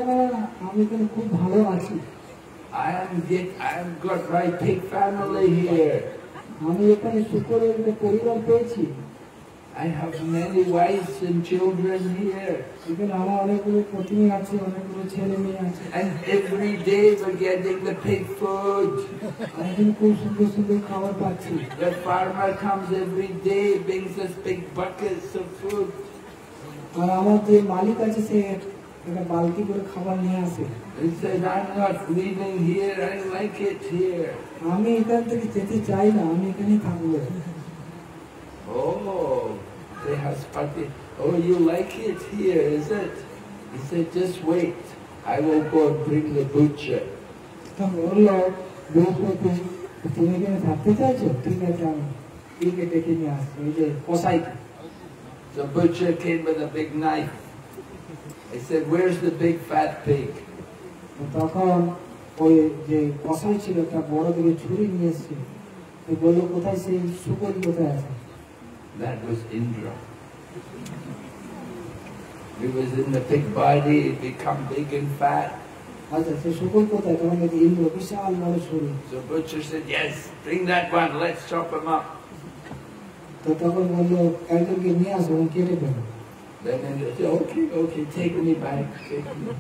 B: আমি এখানে খুব ভালো আছি,
A: I am got my pig family here.
B: আমি এখানে শুকরের একটা পরিবার পেয়েছি।
A: I have many wives and children here.
B: এখানে আমার অনেকগুলো পত্নী আছে, অনেকগুলো ছেলে মেয়ে আছে।
A: And every day we're getting the pig food.
B: এখন খুব সুন্দর সুন্দর খাবার পাচ্ছি।
A: The farmer comes every day, brings us big buckets of food.
B: আর আমার যে মালিক আছে সে একটা বালতি করে খাবার নিয়ে আসে।
A: He said, I'm not leaving here, I like it here.
B: আমি এখান থেকে যেতে চাই না, আমি এখানেই থাকবো।
A: Oh, they have spotted. Oh, you like it here, is it? He said, just wait. I will go and bring the butcher.
B: তো বললো, বৃহস্পতি তুমি এখানে থাকতে চাইছো? ঠিক আছে, আমি পিকে ডেকে নিয়ে আসছি, এই যে কসাইকে।
A: The butcher came with a big knife. He said, where's the big fat pig?
B: তখন ওই যে কসাই ছিল একটা বড় দিকে ছুরি নিয়ে এসছে। তো বললো, কোথায় সেই শুকর কোথায় আছে?
A: That was Indra. He was in the pig body, he become big and fat.
B: আচ্ছা, সেই শুকর কোথায়? তখন দেখি ইন্দ্র বিশাল বড় ছুরি।
A: So butcher said, yes, bring that one, let's chop him up.
B: তো তখন বললো, একজনকে নিয়ে আসো, কেটে ফেলো।
A: Then Indra said, okay, okay, take me back, take me.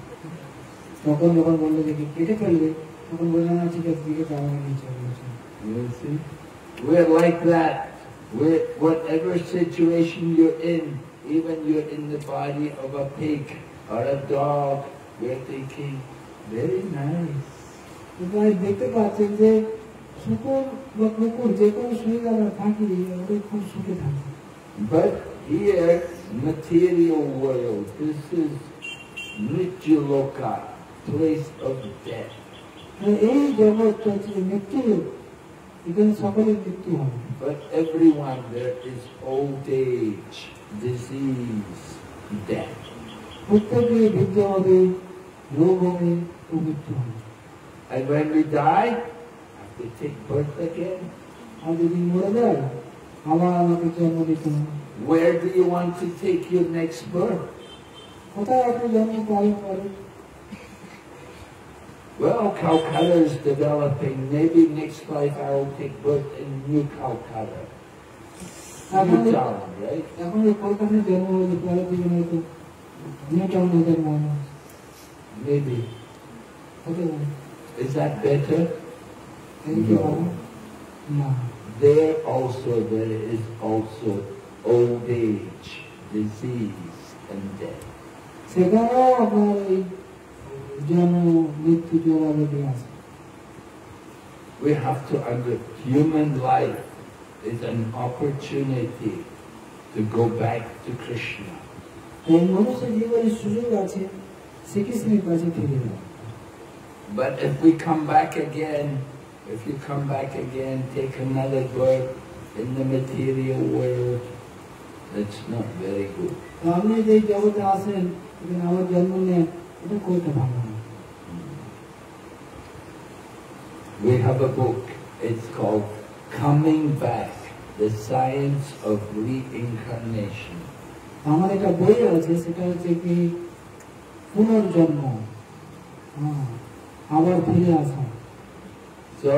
B: তখন যখন বললো যে কেটে ফেলবে, তখন বললো না, ঠিক আছে, দিকে যাওয়া নিয়ে চলে গেছে।
A: You see? We're like that. We're, whatever situation you're in, even you're in the body of a pig or a dog, we're thinking, very nice.
B: দেখতে পাচ্ছেন যে শুকর বা কুকুর যে কোনো শরীর আমরা থাকি, ওদের খুব সুখে থাকি।
A: But here, material world, this is Nityaloka, place of death.
B: এই জগৎ চলছে মৃত্যু, এখানে সকলের মৃত্যু হবে।
A: But everyone, there is old age, disease, death.
B: প্রত্যেকে বৃদ্ধ হবে, রোগ হবে ও মৃত্যু হবে।
A: And when we die, have to take birth again.
B: আর যদি মরে যায়, আবার আমাকে জন্ম দিতে হবে।
A: Where do you want to take your next birth?
B: কোথায় আপনি জন্ম পালন করেন?
A: Well, Calcutta is developing. Maybe next life I will take birth in New Calcutta. New town, right?
B: এখন এই কলকাতায় জন্ম হয়েছে, পরের জীবনে তো নিউ টাউনে জন্ম হবে।
A: Maybe.
B: হতে পারে।
A: Is that better?
B: এই কি ভালো? না।
A: There is also old age, disease, and death.
B: সেখানেও আপনার এই জন্ম মৃত্যু জবাবে আছে।
A: We have to human life is an opportunity to go back to Krishna.
B: এই মনুষ্য জীবনের সুযোগ আছে শ্রীকৃষ্ণের কাছে ফিরে যাওয়া।
A: But if we come back again, if you come back again, take another birth in the material world, that's not very good.
B: আপনি যে জগতে আসেন, এখানে আমার জন্ম নেন, এটা করতে ভালো না।
A: We have a book, it's called Coming Back, The Science of Reincarnation.
B: আমার একটা বই আছে, সেটা হচ্ছে কি পুনর্জন্ম, আবার ফিরে আসা।
A: So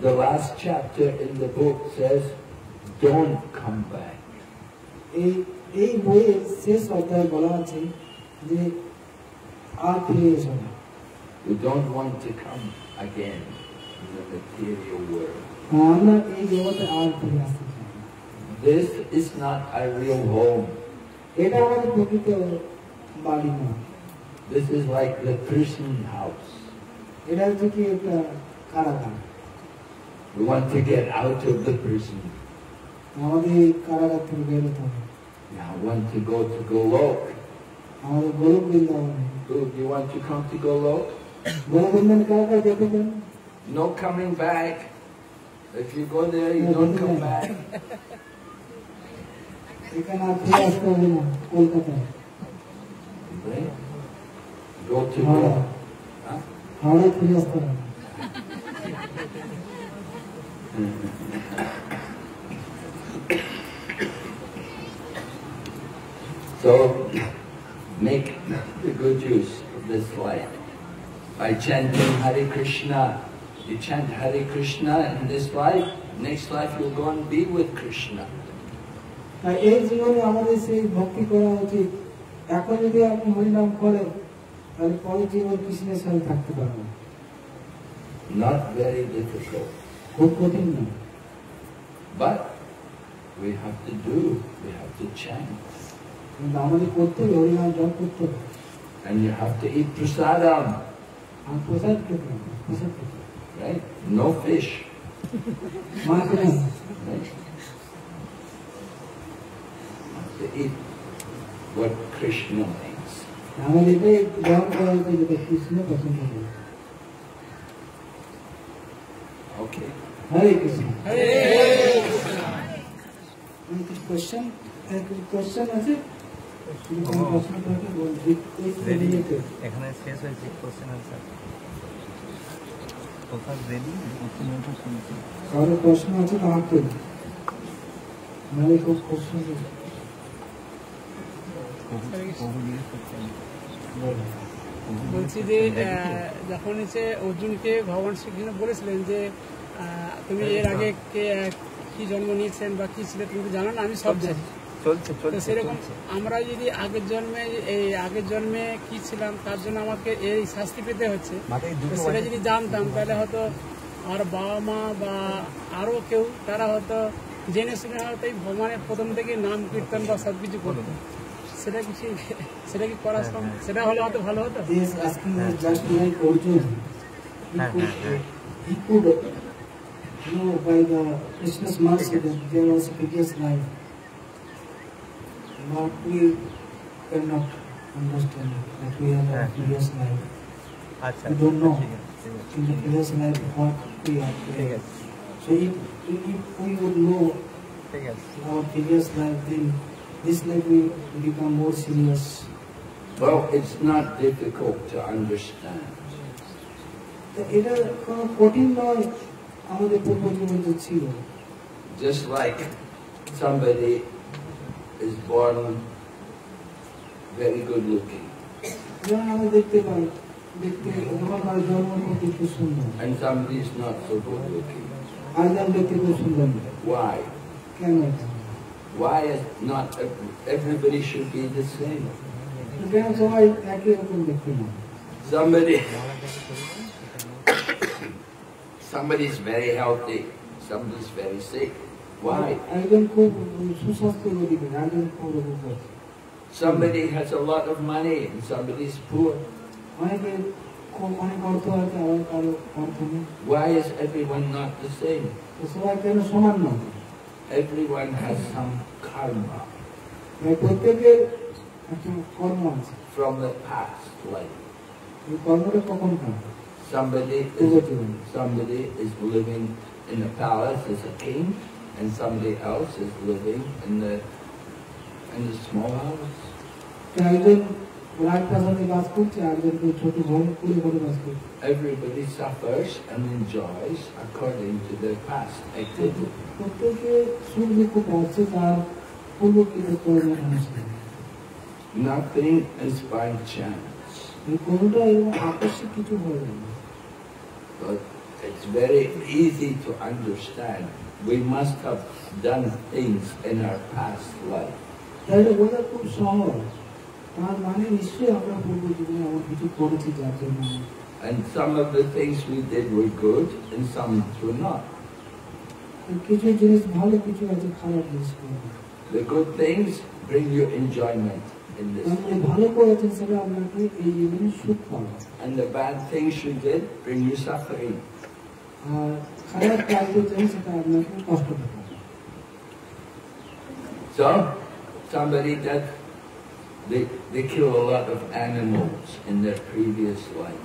A: the last chapter in the book says, don't come back.
B: এই বইয়ের শেষ অধ্যায় বলা আছে যে আর ফিরে এসো না।
A: We don't want to come again in the material world.
B: আমরা এই জগতে আর ফিরে আসতে চাই না।
A: This is not our real home.
B: এটা আমাদের প্রকৃত বাড়ি নয়।
A: This is like the prison house.
B: এটা হচ্ছে কি একটা কারাগার।
A: We want to get out of the prison.
B: আমাদের এই কারাগার থেকে বেরোতে হবে।
A: Now I want to go to Golok.
B: আমাদের গোলক বৃন্দাবনে।
A: Do you want to come to Golok?
B: গোলক বৃন্দাবন কারাগার দেখেছেন?
A: No coming back. If you go there, you don't come back.
B: এখানে আর ফিরে আসতে হবে না, কলকাতায়।
A: Right? Go to
B: Howrah,
A: Golok. Huh?
B: হাওড়ায় ফিরে আসতে হবে না।
A: So, make the good use of this life. By chanting Hare Krishna, you chant Hare Krishna in this life, next life you'll go and be with Krishna.
B: তাই এই জীবনে আমাদের সেই ভক্তি করা উচিত। এখন যদি আপনি হরিনাম করেন তাহলে পরের জীবন কৃষ্ণের সাথে থাকতে পারবেন।
A: Not very difficult.
B: খুব কঠিন না,
A: But we have to do, we have to chant.
B: কিন্তু আমাদের করতে হবে, হরিনাম জপ করতে হবে।
A: And you have to eat prasadam,
B: আর প্রসাদ খেতে হবে, প্রসাদ খেতে হবে।
A: right? No fish.
B: মাছ না,
A: Right? Have to eat what Krishna likes.
B: আমাদের এটাই গ্রহণ করা হবে যেটা কৃষ্ণ পছন্দ করে।
A: Okay.
B: হরে কৃষ্ণ।
C: Hare
B: কিছু কোশ্চেন, কিছু কোশ্চেন আছে? যদি কোনো প্রশ্ন থাকে বলছি।
D: এখানে শেষ হয়েছে কোশ্চেন আনসার। কোথাও রেডি কোশ্চেন আনসার শুনছি।
B: কারো প্রশ্ন আছে তো হাত তুলুন। নাহলে খুব কোশ্চেন বলুন।
C: বলছি যে যখন হচ্ছে অর্জুনকে ভগবান শ্রীকৃষ্ণ বলেছিলেন যে তুমি এর আগে কি জন্ম নিয়েছেন বা কি ছিল তুমি তো জানো না, আমি সব জানি।
D: চলছে
C: তো
D: চলছে
C: সেরকম আমরা যদি আগের জন্মে কি ছিলাম তার জন্য আমাকে এই শাস্তি পেতে হচ্ছে,
D: মাথায়
C: তো
D: দুটো
C: সেটা যদি জানতাম তাহলে হয়তো আর বাবা মা বা আরো কেউ তারা হয়তো জেনে শুনে হয়তো এই ভগবানের প্রথম থেকে নাম কীর্তন বা সবকিছু করতো। সেটা কি করা সম্ভব? সেটা হলে হয়তো ভালো হতো।
B: He is asking us just like Arjuna. He could know by the Krishna's mercy that there was a previous life. But we cannot understand that we have a previous life.
D: আচ্ছা
B: We don't know
D: ঠিক আছে, ঠিক আছে।
B: in the previous life what we are
D: ঠিক
B: doing.
D: আছে
B: So if we would know
D: ঠিক আছে
B: our previous life, then this life will become more serious.
A: Well, it's not difficult to understand.
B: এটা কোনো কঠিন নয়, আমাদের পূর্ব জীবনে ছিল।
A: Just like somebody is born very good looking
B: যেমন আমরা দেখতে পাই, দেখতে যখন তার জন্ম দেখতে সুন্দর,
A: and somebody is not so good looking.
B: আর যেমন দেখতে খুব সুন্দর না।
A: Why?
B: কেন এটা?
A: Why is not everybody should be the same?
B: কেন সবাই একই রকম দেখতে না?
A: Somebody's very healthy, somebody's very sick. Why?
B: একজন খুব সুস্বাস্থ্য অধিকারী, একজন খুব রোগ আছে।
A: Somebody has a lot of money and somebody's poor.
B: অনেকের অনেক অর্থ আছে, আবার কারো অর্থ নেই।
A: Why is everyone not the same?
B: তো সবাই কেন সমান নয়?
A: Everyone has some karma
B: প্রত্যেকের একটা কর্ম আছে।
A: from the past life.
B: এই কর্মটা কখন কাজ?
A: Somebody is living in a palace as a king, and somebody else is living in the small house.
B: একজন রাজপ্রাসাদে বাস করছে, একজন ছোট ঘরে কুড়ে ঘরে বাস করছে।
A: Everybody suffers and enjoys according to their past activity.
B: প্রত্যেকে সুখ দুঃখ পাচ্ছে তার পূর্বকৃত কর্মের অনুসারে।
A: Nothing is by chance.
B: এই কোনটা এবং আকস্মিক কিছু হয় না।
A: But it's very easy to understand. We must have done things in our past life.
B: তাই এটা বোঝা খুব সহজ। তার মানে নিশ্চয়ই আমরা পূর্ব জীবনে এমন কিছু করেছি যার জন্য।
A: And some of the things we did were good and some were not.
B: কিছু জিনিস ভালো, কিছু আছে খারাপ জিনিস।
A: The good things bring you enjoyment in this
B: আপনি
A: life.
B: ভালো করেছেন সেটা আপনাকে এই জীবনে সুখ পাবে,
A: And the bad things you did bring you suffering.
B: আর খারাপ কাজ করছেন সেটা আপনাকে কষ্ট দেবে।
A: So, somebody that they kill a lot of animals in their previous life.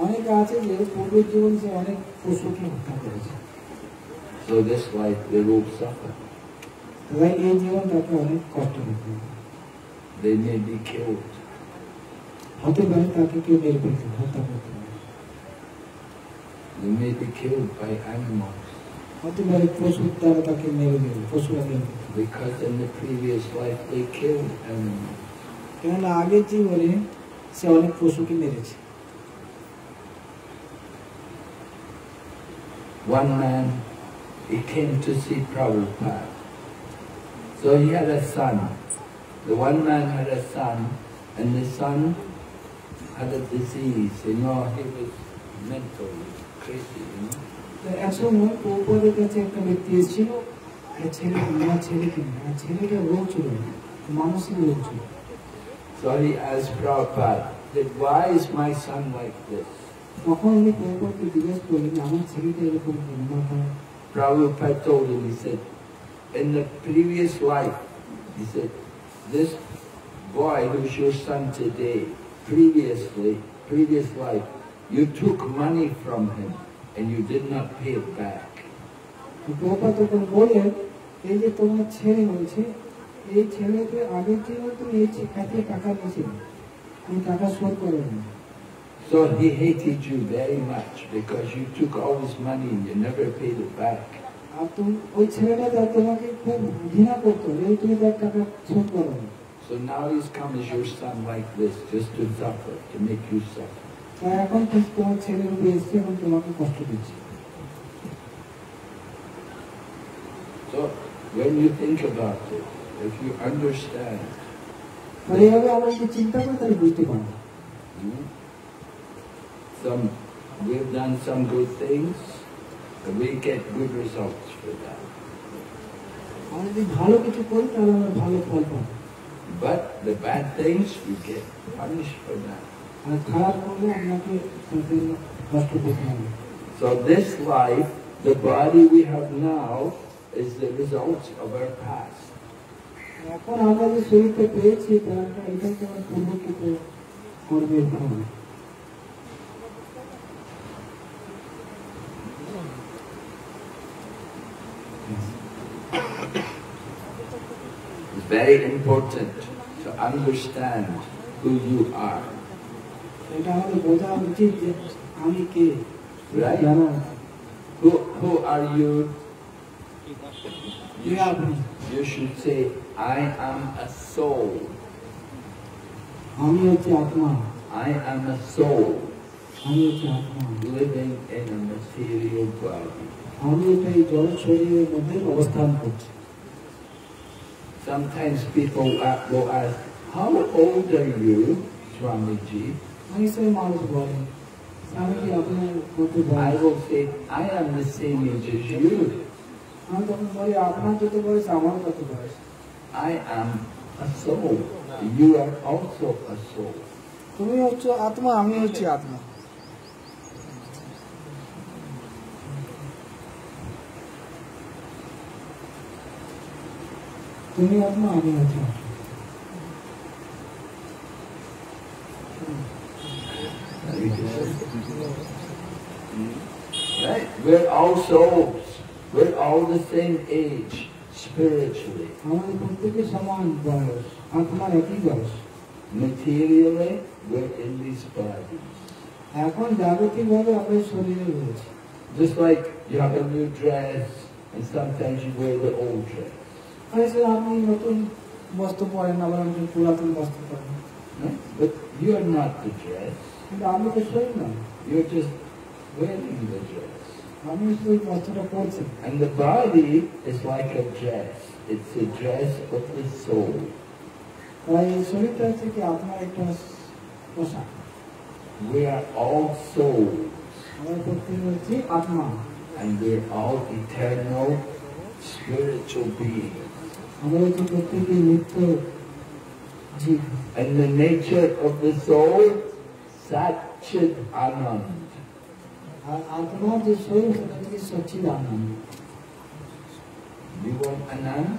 B: অনেকে আছে যে পূর্বের জীবনে সে অনেক পশুকে হত্যা করেছে,
A: So this life they will suffer.
B: তাই এই জীবন তাকে অনেক কষ্ট দিতে হবে।
A: They may be killed.
B: হতে পারে তাকে কেউ মেরে ফেলতে হবে, হত্যা করতে হবে।
A: They may be killed by animals.
B: হতে পারে পশুর দ্বারা তাকে মেরে দেবে, পশুরা মেরে দেবে।
A: Because in the previous life they killed animals.
B: কেননা আগের জীবনে সে অনেক পশুকে মেরেছে।
A: One man, he came to see Prabhupada. So he had a son. The one man had a son, and the son had a disease. He was mentally crazy.
B: তো একসময় প্রভুপাদের কাছে একটা ব্যক্তি এসেছিল, ছেলেটা রোগ ছিল, মানসিক রোগ ছিল।
A: So he asked Prabhupada, why is my son like this?
B: তখন উনি প্রভুপাদকে জিজ্ঞেস করলেন, আমার ছেলেটা এরকম কেন?
A: Prabhupada told him, he said, in the previous life, he said, this boy who's your son today, previous life, you took money from him and you did not pay it back.
B: Prabhupada তখন বললেন, এই যে তোমার ছেলে বলছে, এই ছেলেকে আগের জীবনে তুমি এই খাতে টাকা দিয়েছিলে, তুমি টাকা শোধ করেনি।
A: So he hated you very much because you took all his money and you never paid it back.
B: আর তুমি ওই ছেলেটা তোমাকে খুব ঘৃণা করতো, এই তুমি তার টাকা শোধ করোনি।
A: So now he's come as your son like this, just to suffer, to make you suffer.
B: এখন তোমার ছেলের উপরে এসছে, এখন তোমাকে কষ্ট দিচ্ছে।
A: So when you think about it, if you understand,
B: এইভাবে আমরা যদি চিন্তা করি তাহলে বুঝতে পারবো।
A: We've done some good things, and we get good results for that.
B: আমরা যদি ভালো কিছু করি তাহলে আমরা ভালো ফল পাবো।
A: But the bad things, we get punished for that.
B: আর খারাপ করলে আপনাকে কষ্ট পেতে হবে।
A: So this life, the body we have now, is the results of our past.
B: এখন আমরা যে শরীরটা পেয়েছি, এটা তোমার পূর্বকৃত কর্মের ফল।
A: It's very important to understand who you are.
B: এটা আমাদের বোঝা উচিত যে আমি কে,
A: Right?
B: জানা।
A: Who are you?
B: কে আপনি?
A: You should say, I am a soul.
B: আমি হচ্ছে আত্মা,
A: I am a soul
B: আমি হচ্ছে আত্মা,
A: living in a material body.
B: আমি এটা এই জড় শরীরের মধ্যে অবস্থান করছি।
A: Sometimes people will ask, how old are you, Swamiji?
B: অনেক সময় মানুষ বলে, স্বামীজি আপনার কত
A: I
B: বয়স?
A: will say, I am the same age as you.
B: আমি তখন বলি, আপনার যত বয়স আমার কত বয়স?
A: I am a soul. You are also a soul.
B: তুমি হচ্ছে আত্মা, আমি হচ্ছি আত্মা। তুমি আত্মা, আমি হচ্ছি আত্মা।
A: Right? We're all souls. We're all the same age, spiritually.
B: আমাদের প্রত্যেকের সমান বয়স, আত্মার একই বয়স।
A: Materially, we're in these bodies.
B: এখন জাগতিকভাবে আমরা শরীরে রয়েছি।
A: Just like you have a new dress, and sometimes you wear the old dress.
B: আপনি নতুন বস্ত্র পরেন, আবার আপনি পুরাতন বস্ত্র পরেন,
A: Right? But you are not the dress.
B: কিন্তু আমি তো শরীর না,
A: You're just wearing the dress.
B: আমি সেই বস্ত্রটা পরছি।
A: And the body is like a dress. It's a dress of the soul.
B: তাই এই শরীরটা হচ্ছে কি আপনার একটা পোশাক।
A: We are all souls,
B: আমরা প্রত্যেকে হচ্ছে আত্মা,
A: and we're all eternal spiritual beings.
B: আমরা হচ্ছে প্রত্যেকে নিত্য জীব।
A: And the nature of the soul, Satchit Anand.
B: আর আত্মার যে শরীর সেটা হচ্ছে সচ্চিদানন্দ।
A: You want Anand?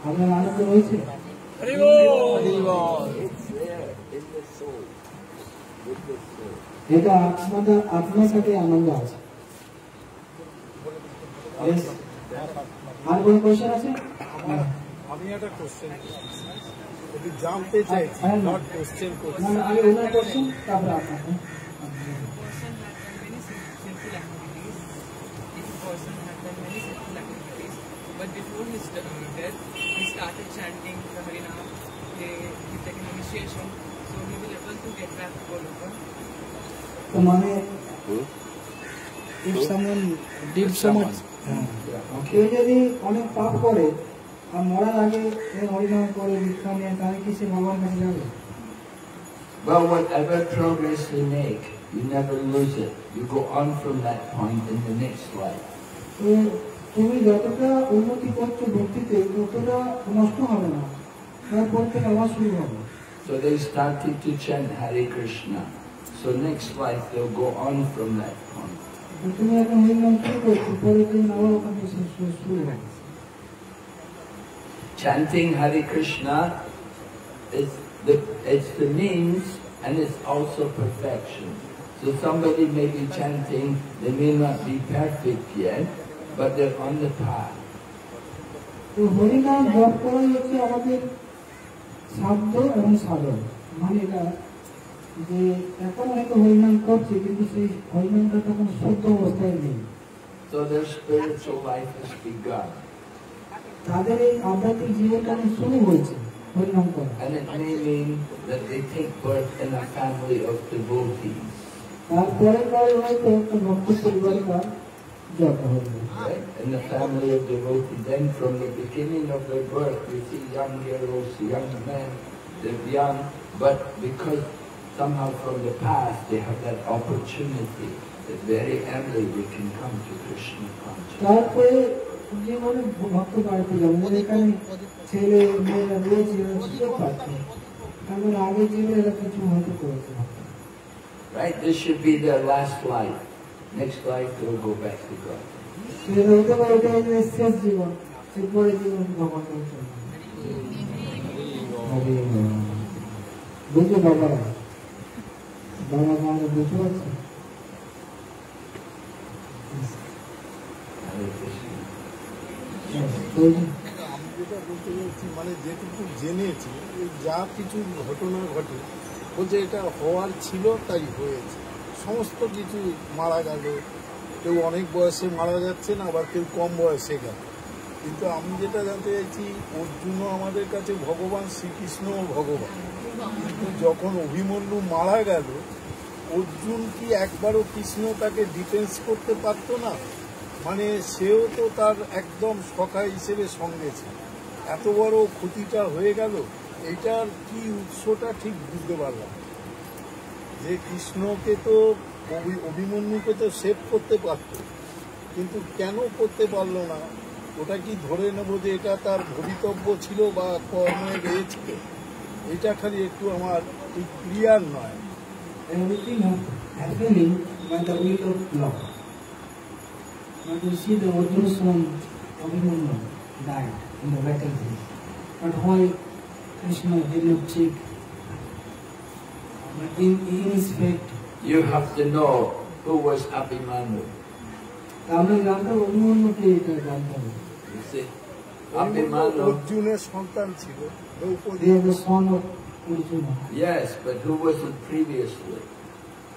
B: আপনার আনন্দ রয়েছে?
A: It's there in the soul. With the soul.
B: এটা আত্মার সাথে আনন্দ আছে। আর কোনো কোয়েশ্চেন আছে?
E: আমি একটা কোশ্চেন জানতে চাইছি, নট কোশ্চেন করছি।
B: না, আগে ওনার কোয়েশ্চেন, তারপরে আপনার।
F: But before his death, he started chanting the Harinam. He took an initiation, so he will able to get back to Goloka.
B: তো মানে if someone did so much, কেউ যদি অনেক পাপ করে আর মরার আগে হরিনাম করে ভিক্ষা নেয়, তাহলে কি সে বাবার কাছে যাবে?
A: Well, whatever progress you make, you never lose it. You go on from that point in the next life.
B: তুমি যতটা উন্নতি করছো ভক্তিতে ততটা নষ্ট হবে না, তারপর থেকে আবার শুরু হবে।
A: So they started to chant Hare Krishna. So next life they'll go on from that point.
B: তুমি এখন হরিনাম শুরু করছো, পরের দিন আবার ওখান থেকে শুরু হবে।
A: Chanting Hare Krishna is the means, and it's also perfection. So somebody may be chanting, they may not be perfect yet, but they're on the path.
B: তো হরিনাম জপ করাই হচ্ছে আমাদের সাধ্য এবং সাধন। মানে এটা যে এখন হয়তো হরিনাম করছে, কিন্তু সেই হরিনামটা তখন শুদ্ধ অবস্থায় নেই।
A: So their spiritual life has begun.
B: তাদের এই আধ্যাত্মিক জীবনটা শুরু হয়েছে হরিনাম করা।
A: And it may mean that they take birth in a family of devotees.
B: তারপরে হয়তো একটা ভক্ত পরিবারে তার জন্ম হবে।
A: Right? In the family of devotees, then from the beginning of their birth, you see young girls, young men, they're young, but because somehow from the past they have that opportunity that very early they can come to Krishna consciousness.
B: তারপরে জীবনে ভক্ত বাড়তে যাবে, এখানে ছেলে মেয়েরা রয়েছে, সুযোগ পাচ্ছে, তারপরে আগে জীবনে এরা কিছু হয়তো করেছে।
A: Right? This should be their last life. Next life they'll go back to God.
B: হতে পারে এটা শেষ জীবন, এরপরে জীবন ভগবান বুঝলো বাবারা, বাবা মানে বুঝতে পারছে।
A: Hare Krishna.
E: আমি যেটা বলতে চাইছি, মানে যেটুকু জেনেছি, যা কিছু ঘটনা ঘটে বলছে এটা হওয়ার ছিল তাই হয়েছে। সমস্ত কিছু মারা গেল, কেউ অনেক বয়সে মারা যাচ্ছে না, আবার কেউ কম বয়সে গেল। কিন্তু আমি যেটা জানতে চাইছি, অর্জুনও আমাদের কাছে ভগবান, শ্রীকৃষ্ণও ভগবান, কিন্তু যখন অভিমন্যু মারা গেল, অর্জুন কি একবারও কৃষ্ণ তাকে ডিফেন্স করতে পারতো না? মানে সেও তো তার একদম সখা হিসেবে সঙ্গে ছিল, এত বড় ক্ষতিটা হয়ে গেল, এইটার কি উৎসটা ঠিক বুঝতে পারলাম। যে কৃষ্ণকে তো অভিমন্যুকে তো সেভ করতে পারত, কিন্তু কেন করতে পারলো না? ওটা কি ধরে নেব যে এটা তার ভবিতব্য ছিল বা কর্মে রয়েছিল? এটা খালি একটু আমার ঠিক ক্লিয়ার নয়।
B: Everything happening by the will of Lord. But you see the Arjuna's son Abhimanyu died in the battlefield. But why Krishna did not check? But in his fate,
A: You have to know who was Abhimanyu.
B: আমরা জানতাম অভিমন্যুকে এটা জানতাম।
A: You see, Abhimanyu.
E: অর্জুনের সন্তান ছিল Draupadi.
B: They are the son of Arjuna.
A: Yes, but who was it previously?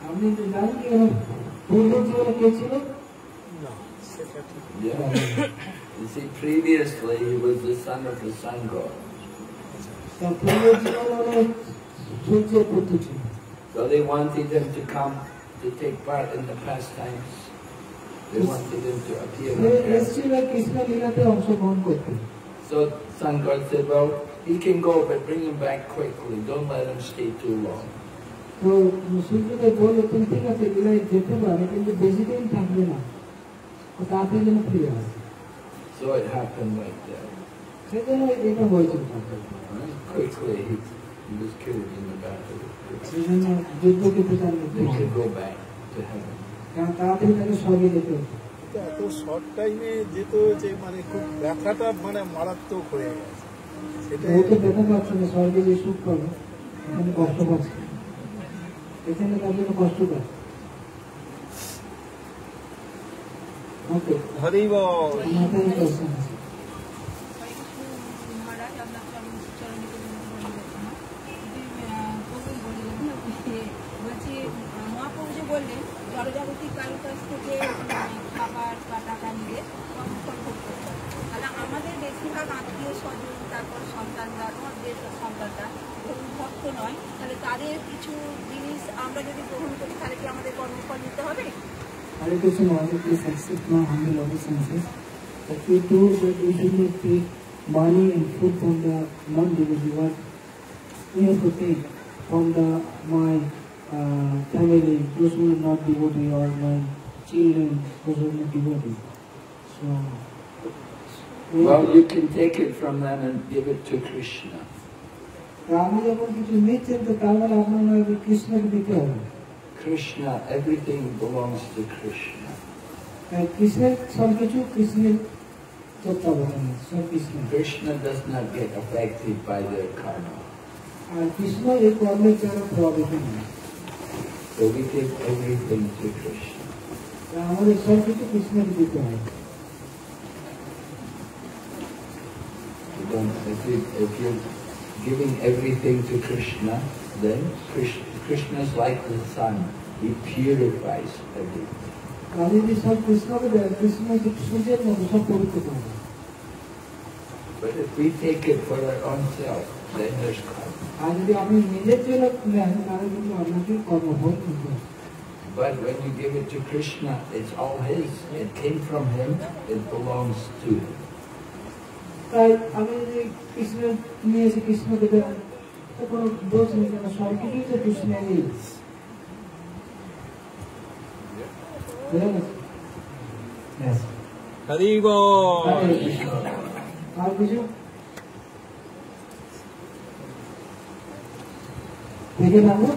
B: আপনি তো জানেন কি পূর্ব জীবনে কে ছিল?
E: না, সেটা ঠিক।
A: Yeah. You see, previously he was the son of the sun god.
B: তার পূর্ব জীবনে সূর্যের পুত্র ছিল।
A: So they wanted him to come to take part in the pastimes. They wanted him to appear on earth.
B: এসেছিল কৃষ্ণ লীলাতে অংশগ্রহণ করতে।
A: So sun god said, well, he can go, but bring him back quickly. Don't let him stay too long.
B: তো সূর্যকে বললো, তুমি ঠিক আছে লীলায় যেতে পারে, কিন্তু বেশি দিন থাকবে না, তাড়াতাড়ি যেন ফিরে আসে।
A: So it happened like that.
B: সেজন্য এটা হয়েছিল।
A: Right? Quickly he was killed in the battle.
B: সেই জন্য যুদ্ধকে প্রচার করতে
A: They
B: হবে,
A: could go back to heaven.
B: কারণ তাড়াতাড়ি তাকে স্বর্গে যেতে হবে।
E: এটা এত শর্ট টাইমে যেতে হয়েছে, মানে খুব ব্যথাটা মানে মারাত্মক হয়ে গেছে। সেটা
B: ও তো ব্যথা পাচ্ছে না, স্বর্গে যে সুখ পাবে এখানে কষ্ট পাচ্ছে, এখানে তার জন্য কষ্ট পাচ্ছে। ওকে,
D: হরি বল।
B: মাথায় কোশ্চেন আছে।
G: মহারাজ আপনার চরণে বলছি, মহাপ্রভু যে বললেন জড়জাগতিক কারোর কাছ থেকে খাবার বা টাকা নিয়ে সংরক্ষণ করতে হবে, তাহলে আমাদের বেশিরভাগ আত্মীয় স্বজন, তারপর সন্তানরা, আমাদের সন্তানরা ধরুন ভক্ত নয়, তাহলে তাদের কিছু জিনিস আমরা যদি গ্রহণ করি, তাহলে কি আমাদের কর্মফল নিতে হবে?
B: Hare Krishna, please accept my humble obeisances that we do that we should not take money and food from the non-devotee, what we have to take from the my family, those who are not devotee, or my children, those who are not devotee. So,
A: well, you can take it from them and give it to Krishna. Krishna, everything belongs to Krishna. Krishna does not get affected by their karma. So we give everything to Krishna. If you're giving everything to Krishna, then Krishna is like the sun. He purifies everything. But if we take it for our own self, then there's karma. But when you give it to Krishna, it's all his. It came from him, it belongs to him.
B: তাই আমি যদি কৃষ্ণ নিয়ে এসে কৃষ্ণকে দেব, তো কোনো দোষ নেই, কেন সব কিছুই তো কৃষ্ণেরই।
D: হরি বল।
B: আর কিছু দেখে নেবো।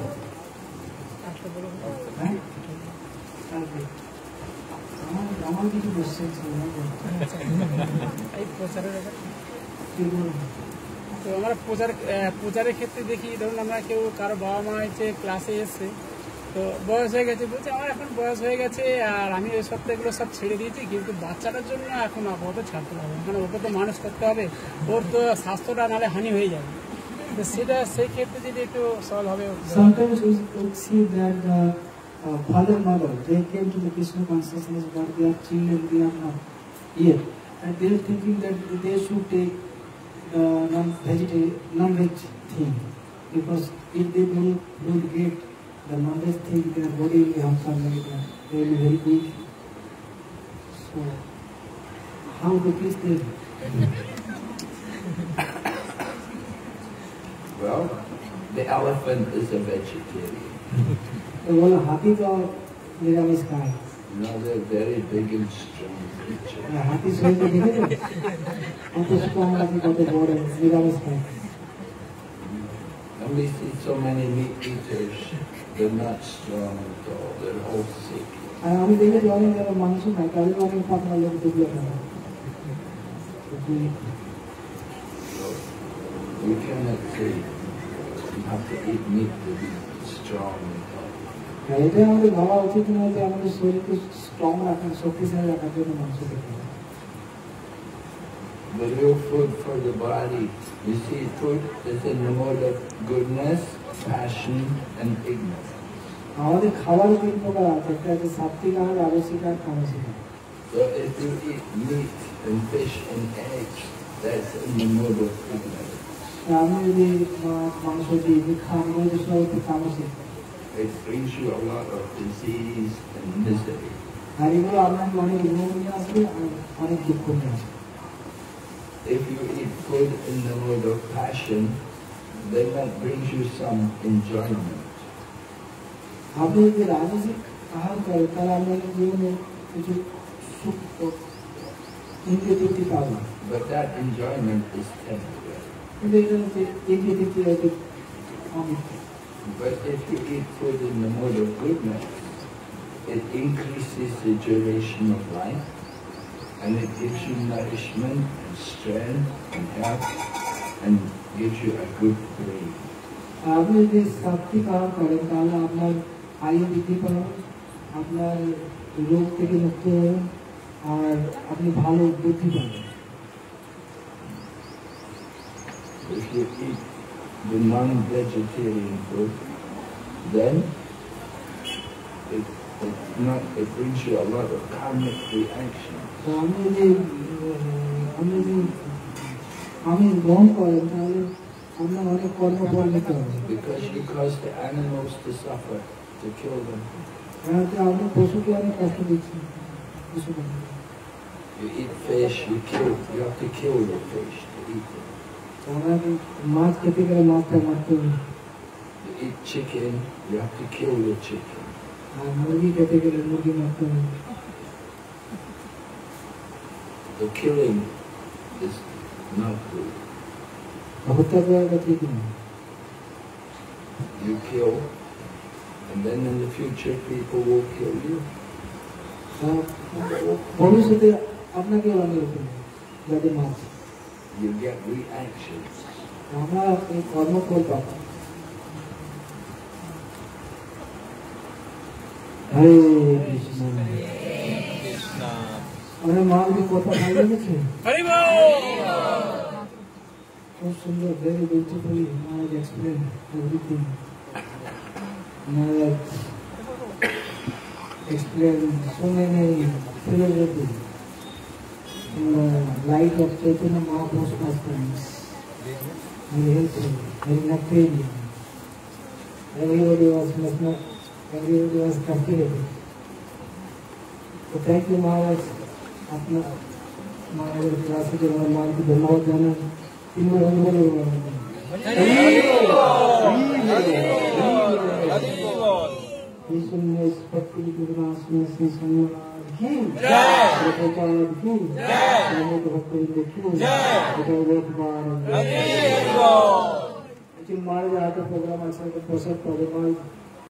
B: আমার কিছু কোশ্চেন ছিল না।
C: তো আমরা প্রচারের ক্ষেত্রে দেখি, ধরুন আমরা কেউ কারো বাবা মা হচ্ছে ক্লাসে এসছে, তো বয়স হয়ে গেছে, বলছে আমার এখন বয়স হয়ে গেছে আর আমি এই সপ্তাহে এগুলো সব ছেড়ে দিয়েছি, কিন্তু বাচ্চাটার জন্য এখন আপাতত ছাড়তে হবে, মানে ওকে তো মানুষ করতে হবে, ওর তো স্বাস্থ্যটা নাহলে হানি হয়ে যাবে। তো সেটা সেই ক্ষেত্রে যদি একটু সলভ হবে।
B: Sometimes we see that the father mother, they came to the Krishna consciousness, but their children, they are not yet, and they are thinking that they should take the non-veg thing, because if they don't get the non-veg thing, their body will have some like that, they will be very weak. So, how to please them?
A: Well, the elephant is a vegetarian.
B: So, one happy to Niramis Kai.
A: No, they're very big and strong creatures.
B: Happy soul to give it. And to strong like the body, Niramis Kai.
A: And we see so many meat eaters, they're not strong at all, they're all sick.
B: And আমি দেখে অনেক যারা মানুষ নাই, তাদের অনেক পাতলা লোক দেখলে
A: So we cannot say you have to eat meat to be strong and healthy.
B: এটা আমাদের ভাবা উচিত নয় যে আমাদের শরীরকে স্ট্রং রাখার, শক্তিশালী রাখার জন্য মাংস খেতে হবে।
A: The real food for the body, you see, food is in the mode of goodness, passion, and ignorance.
B: আমাদের খাবার তিন প্রকার আছে, একটা আছে সাত্বিক আহার, রাজসিক আহার, তামসিক আহার।
A: So if you eat meat and fish and eggs, that's in the mode of ignorance.
B: আমি যদি মাংস দিই, খাবো, সব একটু তামসিক।
A: It brings you a lot of disease and misery.
B: আর এগুলো আপনাকে অনেক রোগ নিয়ে আসবে আর অনেক দুঃখ নিয়ে আসবে।
A: If you eat food in the mode of passion, then that brings you some enjoyment.
B: আপনি যদি রাজসিক আহার করেন, তাহলে আপনার জীবনে কিছু সুখ ইন্দ্রিয় তৃপ্তি পাবেন।
A: But that enjoyment is temporary.
B: কিন্তু এটা হচ্ছে ইন্দ্রিয় তৃপ্তি হচ্ছে অমিত্র।
A: But if you eat food in the mode of goodness, it increases the duration of life, and it gives you nourishment and strength and health, and gives you a good brain.
B: আপনি যদি সাত্বিক আহার করেন, তাহলে আপনার আয়ু বৃদ্ধি পাবেন, আপনার রোগ থেকে মুক্ত হবেন, আর আপনি ভালো বুদ্ধি পাবেন।
A: If you eat the non-vegetarian food, then it brings you a lot of karmic reaction.
B: তো আপনি যদি আমিষ গ্রহণ করেন, তাহলে আপনার অনেক কর্মফল নিতে হবে।
A: Because you cause the animals to suffer, to kill them.
B: আপনি পশুকে অনেক কষ্ট দিচ্ছেন।
A: You eat fish, you have to kill the fish to eat it.
B: তো আমরা মাছ খেতে গেলে মাছটা মারতে হবে।
A: You eat chicken, you have to kill the chicken.
B: আর মুরগি খেতে গেলে মুরগি মারতে হবে।
A: The killing is not good.
B: হত্যা করাটা ঠিক না।
A: You kill, and then in the future people will kill you.
B: ভবিষ্যতে আপনাকে বানিয়ে ফেলবে যাতে মাছ।
A: You get reactions.
B: আমরা এই কর্ম করতাম। হরে কৃষ্ণ। আমার মা কি কথা ভালো লেগেছে? খুব সুন্দর, very beautifully Maharaj explained everything. Maharaj explained so many philosophy in the light of Chaitanya Mahaprabhu's pastimes. Very helpful, very nectarian. Everybody was captivated. So thank you Maharaj. अपना Maharaj क्लास के बाद मान की धन्यवाद जाना तीनों बोले इसमें स्पष्टि की विनाश में से संवाद की प्रचार की नमो भक्ति देखी तो वो बार एक्चुअली Maharaj आते प्रोग्राम ऐसा तो प्रोसेस प्रोग्राम